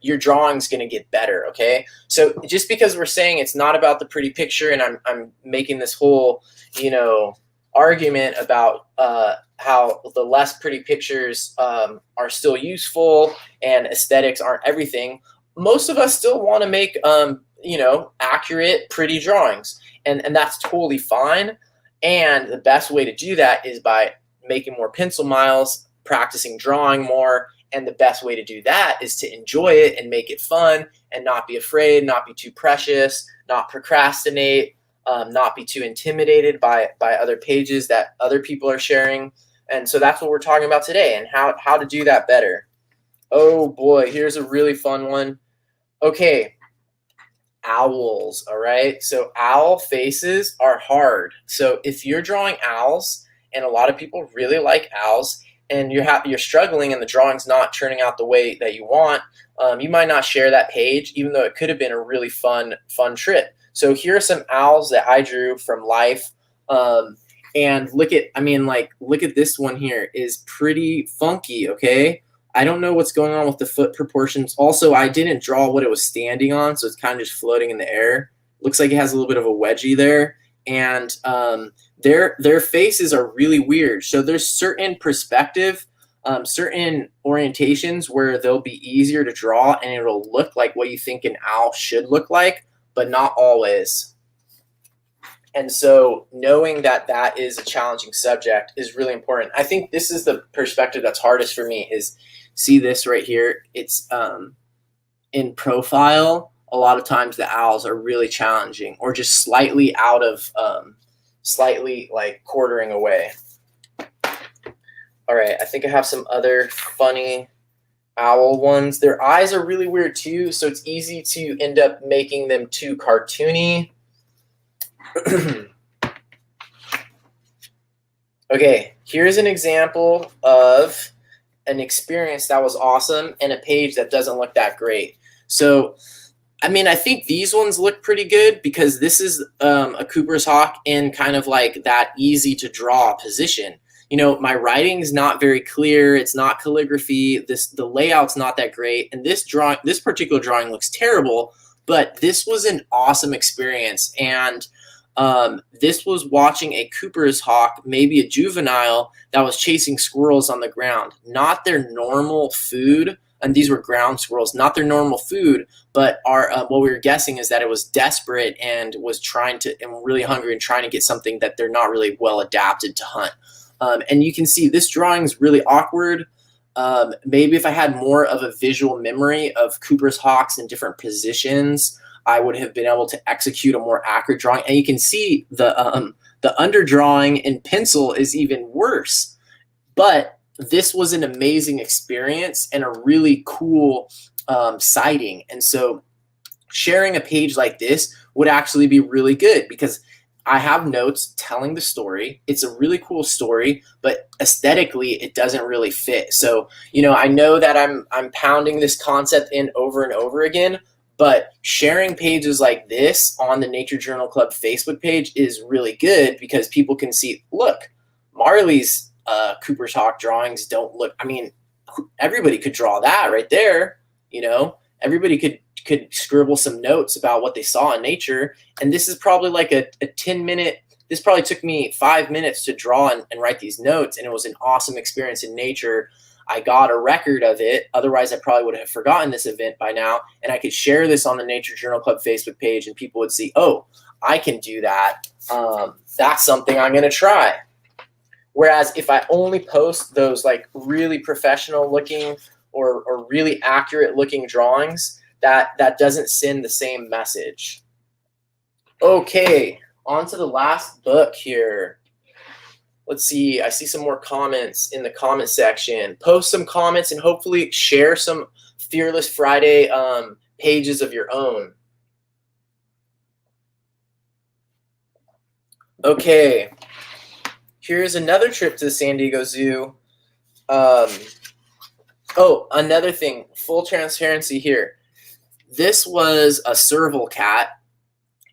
[SPEAKER 1] your drawing's going to get better, okay? So just because we're saying it's not about the pretty picture, and I'm making this whole, argument about how the less pretty pictures are still useful and aesthetics aren't everything, most of us still want to make accurate, pretty drawings, and that's totally fine. And the best way to do that is by making more pencil miles, practicing drawing more, and the best way to do that is to enjoy it and make it fun and not be afraid, not be too precious, not procrastinate, not be too intimidated by other pages that other people are sharing. And so that's what we're talking about today, and how to do that better. Oh boy, here's a really fun one. Okay, owls, all right? So owl faces are hard. So if you're drawing owls, and a lot of people really like owls, and you're struggling and the drawing's not turning out the way that you want, you might not share that page, even though it could have been a really fun trip. So here are some owls that I drew from life. And look at this one here is pretty funky, okay? I don't know what's going on with the foot proportions. Also, I didn't draw what it was standing on, so it's kind of just floating in the air. Looks like it has a little bit of a wedgie there. And their faces are really weird. So there's certain perspective, certain orientations where they'll be easier to draw and it'll look like what you think an owl should look like, but not always. And so knowing that that is a challenging subject is really important. I think this is the perspective that's hardest for me, is see this right here. It's in profile. A lot of times the owls are really challenging, or just slightly out of, slightly like quartering away. All right, I think I have some other funny owl ones. Their eyes are really weird too, so it's easy to end up making them too cartoony. Okay, here's an example of an experience that was awesome and a page that doesn't look that great. So, I think these ones look pretty good because this is a Cooper's Hawk in kind of like that easy to draw position. My writing's not very clear. It's not calligraphy. The layout's not that great. And this particular drawing looks terrible, but this was an awesome experience. And this was watching a Cooper's Hawk, maybe a juvenile, that was chasing squirrels on the ground. Not their normal food, and these were ground squirrels, not their normal food, but what we were guessing is that it was desperate and was really hungry and trying to get something that they're not really well adapted to hunt. And you can see this drawing is really awkward. Maybe if I had more of a visual memory of Cooper's Hawks in different positions, I would have been able to execute a more accurate drawing. And you can see the underdrawing in pencil is even worse. But this was an amazing experience and a really cool sighting. And so sharing a page like this would actually be really good because I have notes telling the story. It's a really cool story, but aesthetically it doesn't really fit. So, I know that I'm pounding this concept in over and over again, but sharing pages like this on the Nature Journal Club Facebook page is really good because people can see, look, Marley's Cooper's Hawk drawings don't look, everybody could draw that right there, everybody could scribble some notes about what they saw in nature. And this is probably like a 10-minute, this probably took me 5 minutes to draw and write these notes. And it was an awesome experience in nature. I got a record of it. Otherwise, I probably would have forgotten this event by now. And I could share this on the Nature Journal Club Facebook page and people would see, oh, I can do that. That's something I'm going to try. Whereas if I only post those like really professional looking or really accurate looking drawings, that doesn't send the same message. Okay, on to the last book here. Let's see, I see some more comments in the comment section. Post some comments and hopefully share some Fearless Friday pages of your own. Okay, Here's another trip to the San Diego Zoo. Oh, another thing, full transparency here. This was a serval cat,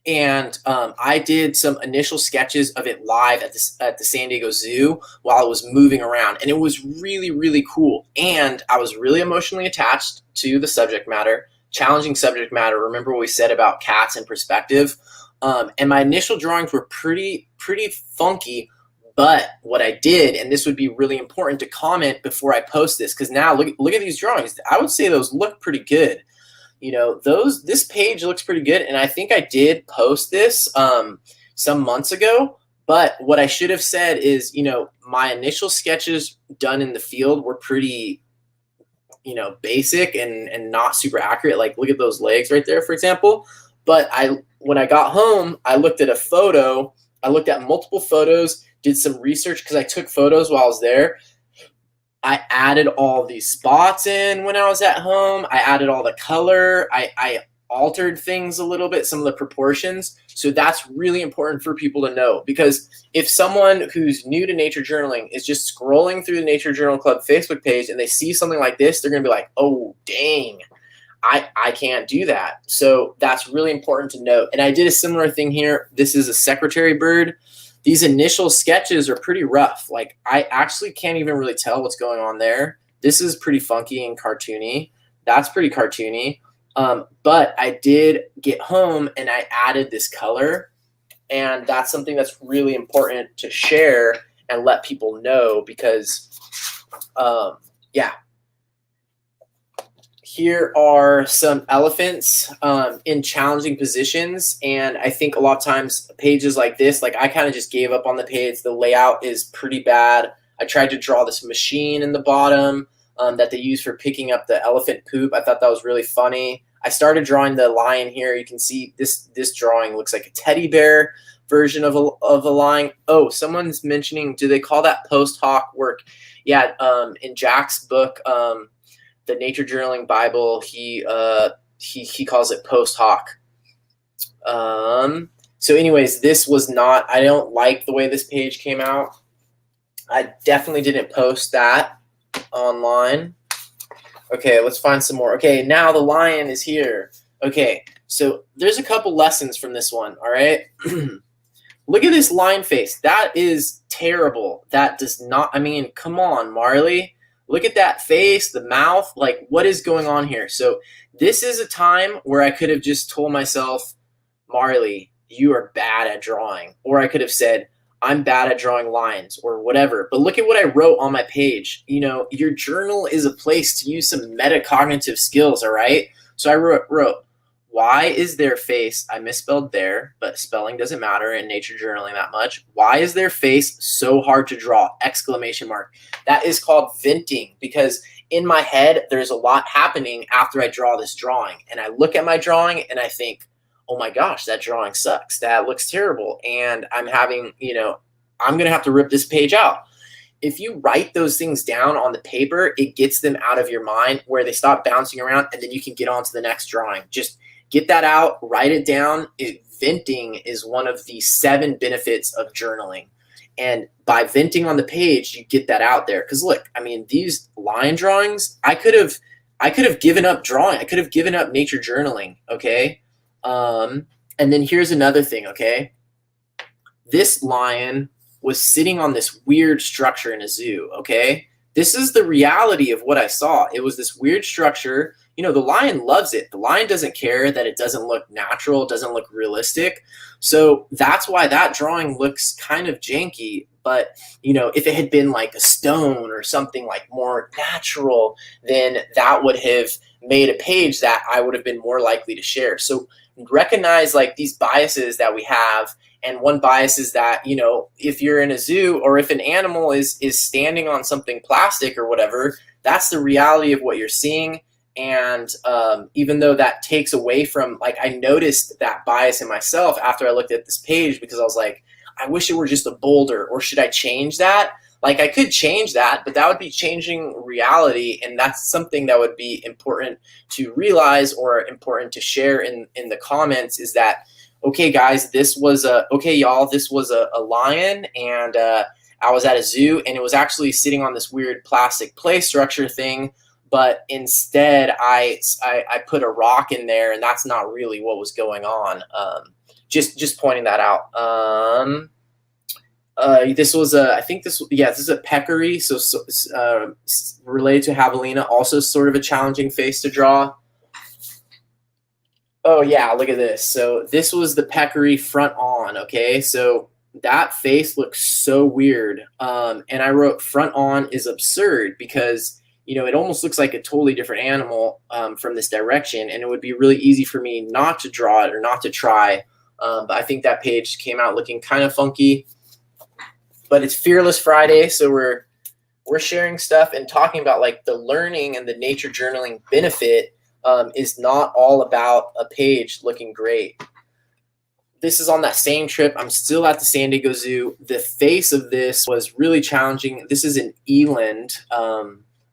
[SPEAKER 1] and I did some initial sketches of it live at the San Diego Zoo while it was moving around, and it was really, really cool. And I was really emotionally attached to the subject matter, challenging subject matter. Remember what we said about cats and perspective? And my initial drawings were pretty funky. But what I did, and this would be really important to comment before I post this, because now look at these drawings. I would say those look pretty good. You know, this page looks pretty good, and I think I did post this some months ago. But what I should have said is, you know, my initial sketches done in the field were pretty, you know, basic and not super accurate. Like, look at those legs right there, for example. But when I got home, I looked at a photo. I looked at multiple photos, did some research because I took photos while I was there. I added all these spots in when I was at home. I added all the color. I altered things a little bit, some of the proportions. So that's really important for people to know, because if someone who's new to nature journaling is just scrolling through the Nature Journal Club Facebook page and they see something like this, they're going to be like, oh, dang, I can't do that. So that's really important to note. And I did a similar thing here. This is a secretary bird. These initial sketches are pretty rough. Like, I actually can't even really tell what's going on there. This is pretty funky and cartoony. That's pretty cartoony. But I did get home and I added this color. And that's something that's really important to share and let people know, because, yeah. Here are some elephants in challenging positions, and I think a lot of times pages like this, like I kind of just gave up on the page. The layout is pretty bad. I tried to draw this machine in the bottom that they use for picking up the elephant poop. I thought that was really funny. I started drawing the lion here. You can see this drawing looks like a teddy bear version of a lion. Oh, someone's mentioning, do they call that post hoc work? Yeah, in Jack's book, the Nature Journaling Bible, he calls it post hoc. So anyways, this was not, I don't like the way this page came out. I definitely didn't post that online. Okay, let's find some more. Okay, now the lion is here. Okay, so there's a couple lessons from this one, all right? Look at this lion face. That is terrible. That does not, I mean, come on, Marley. Look at that face, the mouth, like what is going on here? So this is a time where I could have just told myself, Marley, you are bad at drawing. Or I could have said, I'm bad at drawing lines or whatever. But look at what I wrote on my page. You know, your journal is a place to use some metacognitive skills, all right? So I wrote, why is their face, I misspelled there, but spelling doesn't matter in nature journaling that much. Why is their face so hard to draw? Exclamation mark. That is called venting, because in my head, there's a lot happening after I draw this drawing. And I look at my drawing and I think, oh my gosh, that drawing sucks. That looks terrible. And I'm having, you know, I'm going to have to rip this page out. If you write those things down on the paper, it gets them out of your mind where they stop bouncing around, and then you can get on to the next drawing. Just get that out, write it down. Venting is one of the 7 benefits of journaling. And by venting on the page, you get that out there. Because look, I mean, these line drawings, I could have given up drawing. I could have given up nature journaling, okay? And then here's another thing, okay? This lion was sitting on this weird structure in a zoo, okay? This is the reality of what I saw. It was this weird structure. You know, the lion loves it. The lion doesn't care that it doesn't look natural, it doesn't look realistic. So that's why that drawing looks kind of janky. But, you know, if it had been like a stone or something like more natural, then that would have made a page that I would have been more likely to share. So recognize like these biases that we have. And one bias is that, you know, if you're in a zoo or if an animal is standing on something plastic or whatever, that's the reality of what you're seeing. And even though that takes away from, like, I noticed that bias in myself after I looked at this page, because I was like, I wish it were just a boulder, or should I change that? Like, I could change that, but that would be changing reality. And that's something that would be important to realize or important to share in the comments, is that, okay, guys, this was okay, y'all, this was a lion, and I was at a zoo, and it was actually sitting on this weird plastic play structure thing, but instead I put a rock in there, and that's not really what was going on. Just pointing that out. This was I think this is a peccary, so related to javelina, also sort of a challenging face to draw. Oh yeah, look at this. So this was the peccary front on. Okay, so that face looks so weird. And I wrote front on is absurd because it almost looks like a totally different animal from this direction, and it would be really easy for me not to draw it or not to try. But I think that page came out looking kind of funky. But it's Fearless Friday, so we're sharing stuff and talking about like the learning and the nature journaling benefit is not all about a page looking great. This is on that same trip. I'm still at the San Diego Zoo. The face of this was really challenging. This is an eland,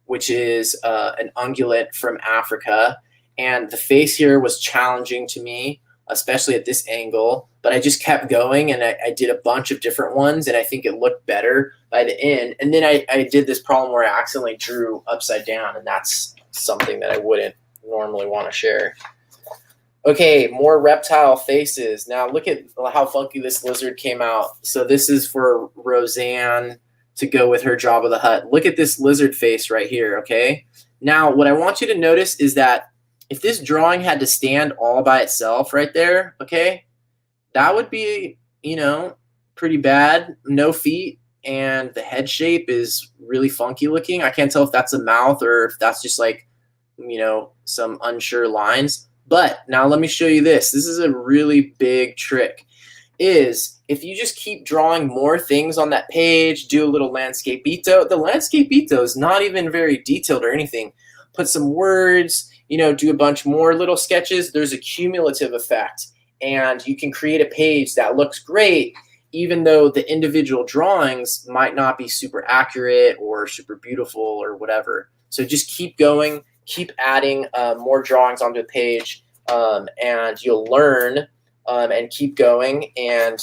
[SPEAKER 1] which is an ungulate from Africa. And the face here was challenging to me, especially at this angle. But I just kept going, and I did a bunch of different ones, and I think it looked better by the end. And then I did this problem where I accidentally drew upside down, and that's something that I wouldn't normally want to share. Okay, more reptile faces. Now look at how funky this lizard came out. So this is for Roseanne to go with her Jabba the Hutt. Look at this lizard face right here, okay? Now what I want you to notice is that if this drawing had to stand all by itself right there, okay, that would be, pretty bad. No feet, and the head shape is really funky looking. I can't tell if that's a mouth or if that's just like, some unsure lines. But now let me show you this. This is a really big trick. Is if you just keep drawing more things on that page, do a little landscapeito. The landscapeito is not even very detailed or anything. Put some words, do a bunch more little sketches. There's a cumulative effect. And you can create a page that looks great, even though the individual drawings might not be super accurate or super beautiful or whatever. So just keep going, keep adding more drawings onto a page, and you'll learn and keep going and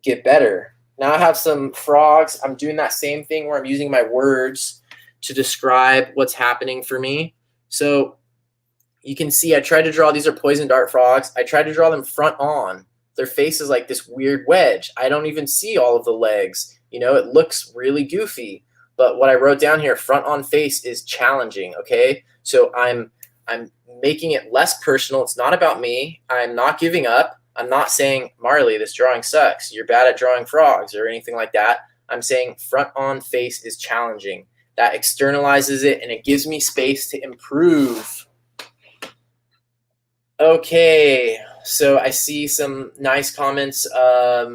[SPEAKER 1] get better. Now I have some frogs. I'm doing that same thing where I'm using my words to describe what's happening for me. So you can see I tried to draw, these are poison dart frogs. I tried to draw them front on. Their face is like this weird wedge. I don't even see all of the legs. It looks really goofy. But what I wrote down here, front on face, is challenging, okay? So I'm making it less personal. It's not about me. I'm not giving up. I'm not saying, Marley, this drawing sucks. You're bad at drawing frogs or anything like that. I'm saying front on face is challenging. That externalizes it, and it gives me space to improve. Okay, so I see some nice comments.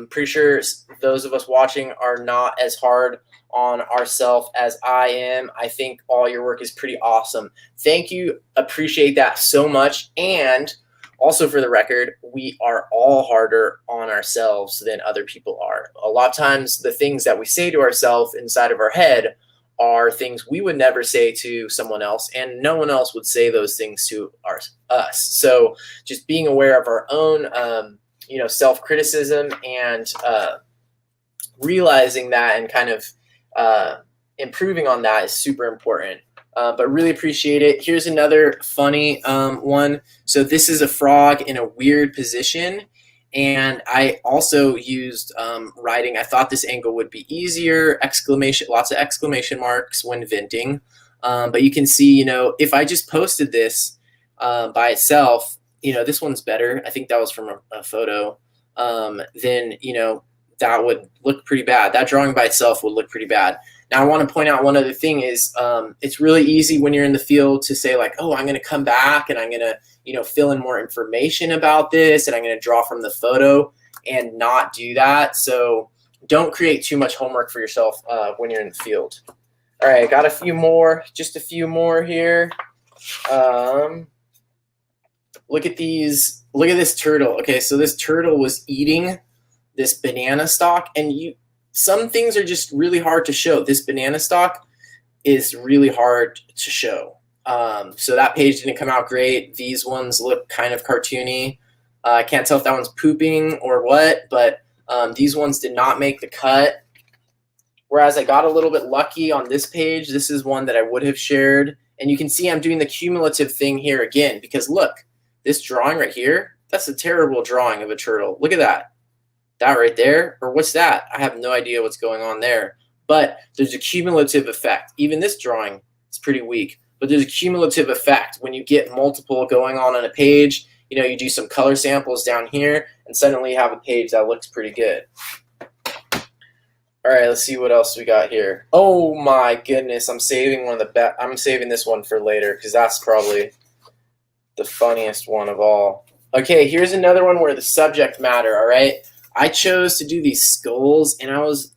[SPEAKER 1] Pretty sure those of us watching are not as hard on ourselves as I am. I think all your work is pretty awesome. Thank you. Appreciate that so much. And also, for the record, we are all harder on ourselves than other people are. A lot of times the things that we say to ourselves inside of our head are things we would never say to someone else, and no one else would say those things to us. So just being aware of our own, self-criticism and realizing that and kind of improving on that is super important. But really appreciate it. Here's another funny one. So this is a frog in a weird position. And I also used writing. I thought this angle would be easier, lots of exclamation marks when venting. But you can see, if I just posted this by itself, this one's better. I think that was from a photo. Then, that would look pretty bad. That drawing by itself would look pretty bad. Now, I want to point out one other thing is it's really easy when you're in the field to say like, oh, I'm going to come back and I'm going to, fill in more information about this, and I'm going to draw from the photo, and not do that. So don't create too much homework for yourself when you're in the field. All right, got just a few more here. Look at these. Look at this turtle. Okay, so this turtle was eating this banana stalk, and some things are just really hard to show. This banana stalk is really hard to show. So that page didn't come out great. These ones look kind of cartoony. I can't tell if that one's pooping or what, but these ones did not make the cut. Whereas I got a little bit lucky on this page. This is one that I would have shared. And you can see I'm doing the cumulative thing here again, because look, this drawing right here, that's a terrible drawing of a turtle. Look at that. That right there, or what's that? I have no idea what's going on there. But there's a cumulative effect. Even this drawing is pretty weak, but there's a cumulative effect when you get multiple going on a page. You know, you do some color samples down here, and suddenly you have a page that looks pretty good. All right, let's see what else we got here. Oh my goodness, I'm saving one of the best. I'm saving this one for later because that's probably the funniest one of all. Okay, here's another one where the subject matter. All right, I chose to do these skulls, and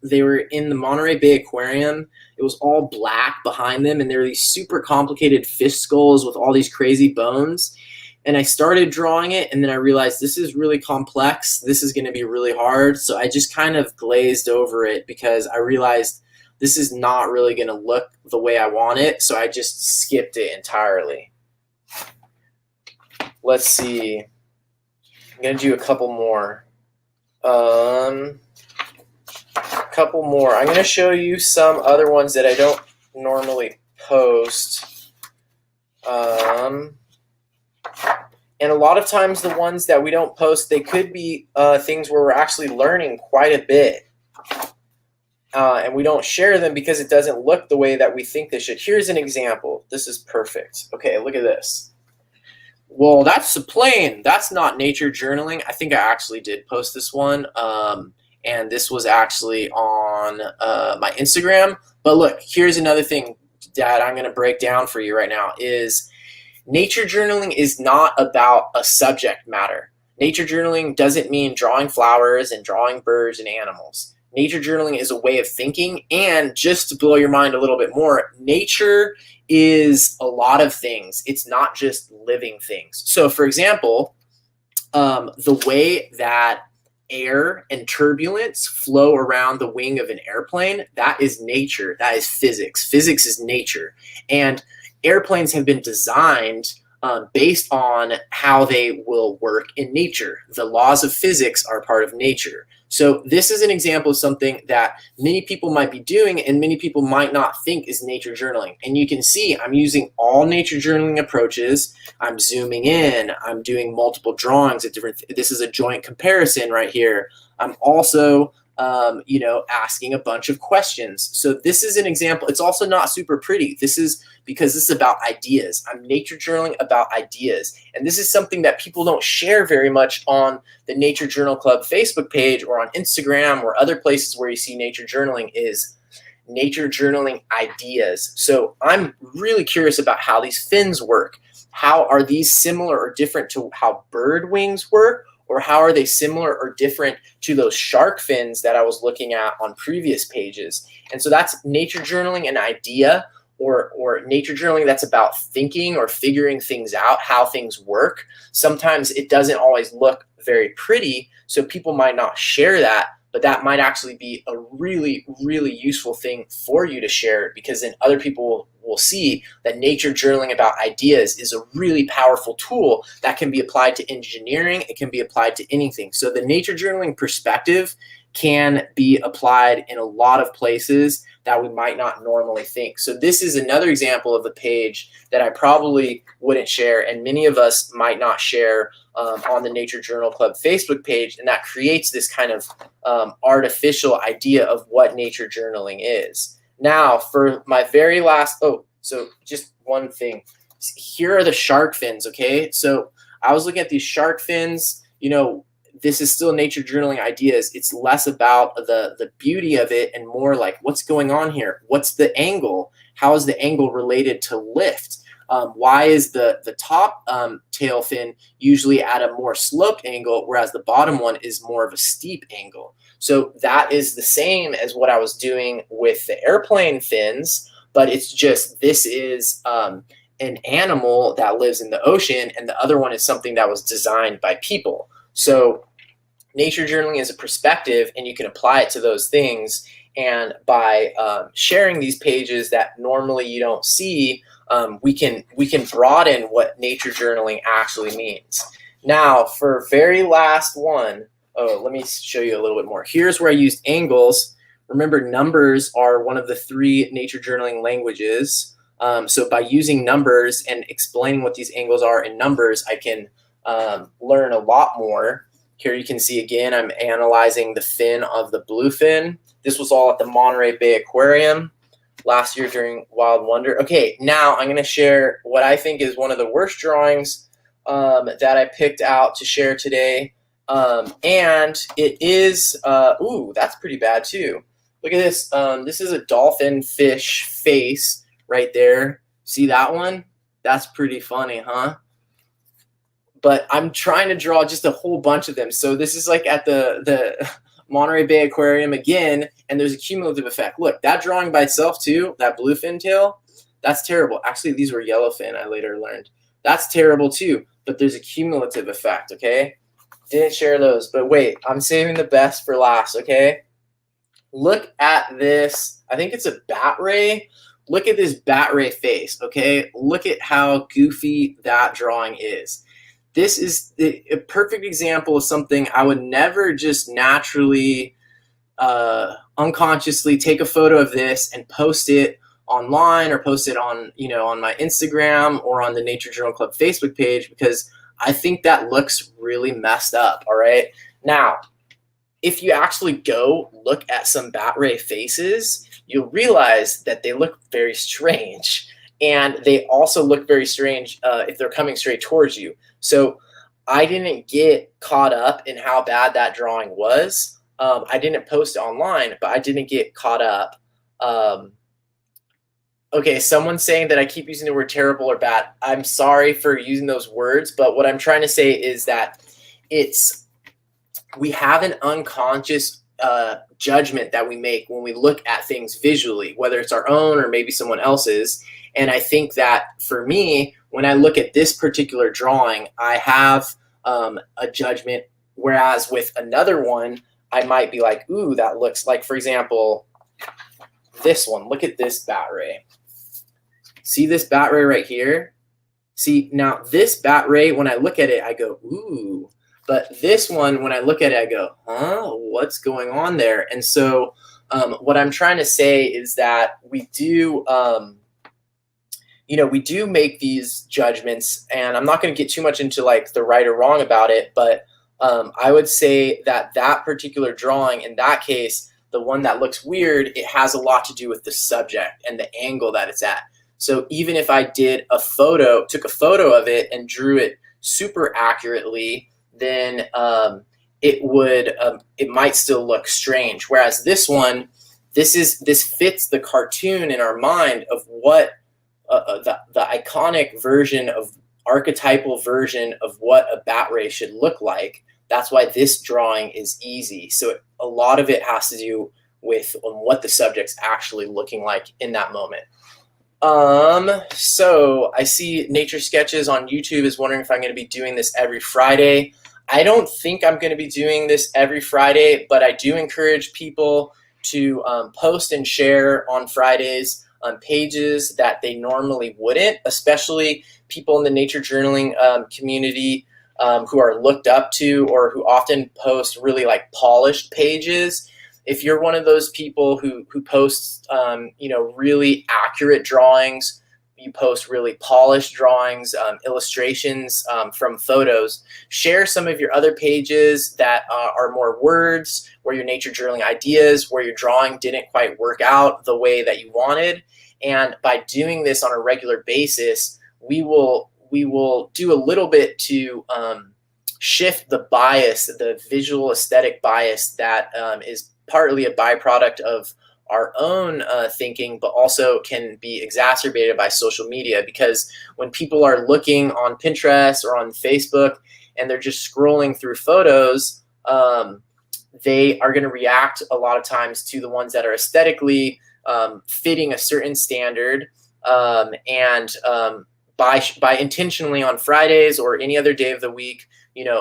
[SPEAKER 1] they were in the Monterey Bay Aquarium. It was all black behind them, and there were these super complicated fish skulls with all these crazy bones. And I started drawing it, and then I realized this is really complex. This is going to be really hard. So I just kind of glazed over it because I realized this is not really going to look the way I want it. So I just skipped it entirely. Let's see. I'm going to do a couple more. I'm going to show you some other ones that I don't normally post. And a lot of times the ones that we don't post, they could be things where we're actually learning quite a bit. And we don't share them because it doesn't look the way that we think they should. Here's an example. This is perfect. Okay, look at this. Well, that's a plane. That's not nature journaling. I think I actually did post this one. And this was actually on my Instagram. But look, here's another thing that I'm going to break down for you right now is nature journaling is not about a subject matter. Nature journaling doesn't mean drawing flowers and drawing birds and animals. Nature journaling is a way of thinking, and just to blow your mind a little bit more, nature is a lot of things. It's not just living things. So for example, the way that air and turbulence flow around the wing of an airplane, that is nature. That is physics. Physics is nature. And airplanes have been designed based on how they will work in nature. The laws of physics are part of nature. So this is an example of something that many people might be doing and many people might not think is nature journaling. And you can see I'm using all nature journaling approaches. I'm zooming in. I'm doing multiple drawings at different. This is a joint comparison right here. I'm also asking a bunch of questions. So this is an example. It's also not super pretty. This is because this is about ideas. I'm nature journaling about ideas. And this is something that people don't share very much on the Nature Journal Club Facebook page or on Instagram or other places where you see nature journaling is nature journaling ideas. So I'm really curious about how these fins work. How are these similar or different to how bird wings work? Or how are they similar or different to those shark fins that I was looking at on previous pages? And so that's nature journaling an idea, or nature journaling that's about thinking or figuring things out, how things work. Sometimes it doesn't always look very pretty, so people might not share that, but that might actually be a really, really useful thing for you to share, because then other people will see that nature journaling about ideas is a really powerful tool that can be applied to engineering. It can be applied to anything. So the nature journaling perspective can be applied in a lot of places that we might not normally think. So this is another example of a page that I probably wouldn't share, and many of us might not share on the Nature Journal Club Facebook page, and that creates this kind of artificial idea of what nature journaling is. Now, for my very last, so just one thing. Here are the shark fins, okay? So I was looking at these shark fins, this is still nature journaling ideas. It's less about the beauty of it and more like what's going on here. What's the angle? How is the angle related to lift? Why is the top tail fin usually at a more sloped angle, whereas the bottom one is more of a steep angle? So that is the same as what I was doing with the airplane fins, but it's just this is an animal that lives in the ocean, and the other one is something that was designed by people. So nature journaling is a perspective, and you can apply it to those things. And by sharing these pages that normally you don't see, we can broaden what nature journaling actually means. Now, for very last one, let me show you a little bit more. Here's where I used angles, Remember, numbers are one of the 3 nature journaling languages. So by using numbers and explaining what these angles are in numbers, I can learn a lot more. Here you can see again, I'm analyzing the fin of the bluefin. This was all at the Monterey Bay Aquarium last year during Wild Wonder. Okay, now I'm going to share what I think is one of the worst drawings that I picked out to share today. And it is, ooh, that's pretty bad too. Look at this. This is a dolphin fish face right there. See that one? That's pretty funny, huh? But I'm trying to draw just a whole bunch of them. So this is like at the Monterey Bay Aquarium again, and there's a cumulative effect. Look, that drawing by itself too, that bluefin tail, that's terrible. Actually, these were yellowfin, I later learned. That's terrible too, but there's a cumulative effect, okay? Didn't share those, but wait, I'm saving the best for last, okay? Look at this. I think it's a bat ray. Look at this bat ray face, okay? Look at how goofy that drawing is. This is a perfect example of something I would never just naturally, unconsciously take a photo of this and post it online or post it on, on my Instagram or on the Nature Journal Club Facebook page, because I think that looks really messed up, all right? Now, if you actually go look at some bat ray faces, you'll realize that they look very strange. And they also look very strange if they're coming straight towards you. So I didn't get caught up in how bad that drawing was. I didn't post it online, but I didn't get caught up. Okay, someone's saying that I keep using the word terrible or bad. I'm sorry for using those words, but what I'm trying to say is that we have an unconscious judgment that we make when we look at things visually, whether it's our own or maybe someone else's. And I think that for me, when I look at this particular drawing, I have a judgment, whereas with another one, I might be like, ooh, that looks like, for example, this one. Look at this bat ray. See this bat ray right here? See, now this bat ray, when I look at it, I go, ooh. But this one, when I look at it, I go, huh, what's going on there? And so what I'm trying to say is that we do, we do make these judgments, and I'm not going to get too much into like the right or wrong about it, but I would say that that particular drawing, in that case, the one that looks weird, it has a lot to do with the subject and the angle that it's at. So even if I took a photo of it and drew it super accurately, then it might still look strange. Whereas this one, this fits the cartoon in our mind of what the iconic version of archetypal version of what a bat ray should look like. That's why this drawing is easy. So a lot of it has to do with what the subject's actually looking like in that moment. So I see Nature Sketches on YouTube is wondering if I'm going to be doing this every Friday. I don't think I'm going to be doing this every Friday, but I do encourage people to post and share on Fridays on pages that they normally wouldn't, especially people in the nature journaling community who are looked up to or who often post really like polished pages. If you're one of those people who posts, really accurate drawings, you post really polished drawings, illustrations from photos, share some of your other pages that are more words, where your nature journaling ideas, where your drawing didn't quite work out the way that you wanted. And by doing this on a regular basis, we will do a little bit to shift the bias, the visual aesthetic bias that is partly a byproduct of our own thinking, but also can be exacerbated by social media. Because when people are looking on Pinterest or on Facebook and they're just scrolling through photos, they are going to react a lot of times to the ones that are aesthetically fitting a certain standard. By intentionally on Fridays or any other day of the week,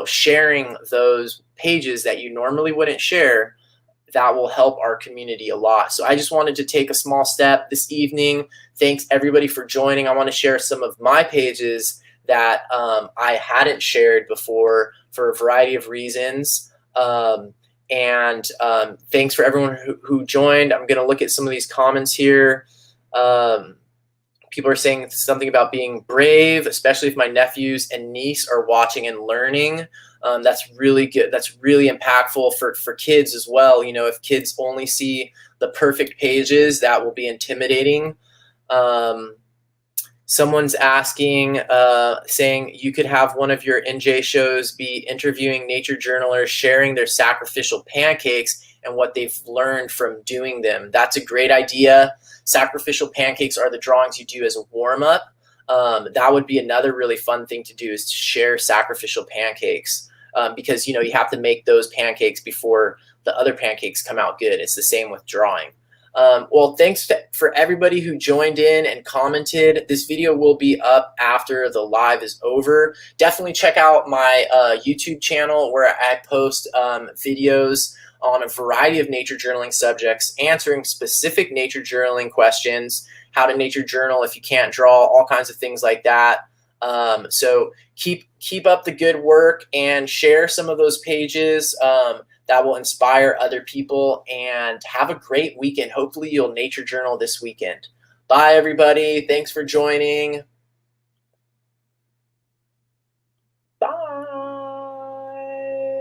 [SPEAKER 1] sharing those pages that you normally wouldn't share, that will help our community a lot. So I just wanted to take a small step this evening. Thanks everybody for joining. I want to share some of my pages that I hadn't shared before for a variety of reasons. And thanks for everyone who joined. I'm going to look at some of these comments here. People are saying something about being brave, especially if my nephews and niece are watching and learning. That's really good. That's really impactful for kids as well. You know, if kids only see the perfect pages, that will be intimidating. Someone's asking, saying you could have one of your NJ shows be interviewing nature journalers, sharing their sacrificial pancakes and what they've learned from doing them. That's a great idea. Sacrificial pancakes are the drawings you do as a warm-up. That would be another really fun thing to do, is to share sacrificial pancakes, because you know you have to make those pancakes before the other pancakes come out good. It's the same with drawing. Well, thanks for everybody who joined in and commented. This video will be up after the live is over. Definitely check out my YouTube channel, where I post videos on a variety of nature journaling subjects, answering specific nature journaling questions, how to nature journal if you can't draw, all kinds of things like that. So keep up the good work and share some of those pages. That will inspire other people, and have a great weekend. Hopefully you'll nature journal this weekend. Bye, everybody. Thanks for joining.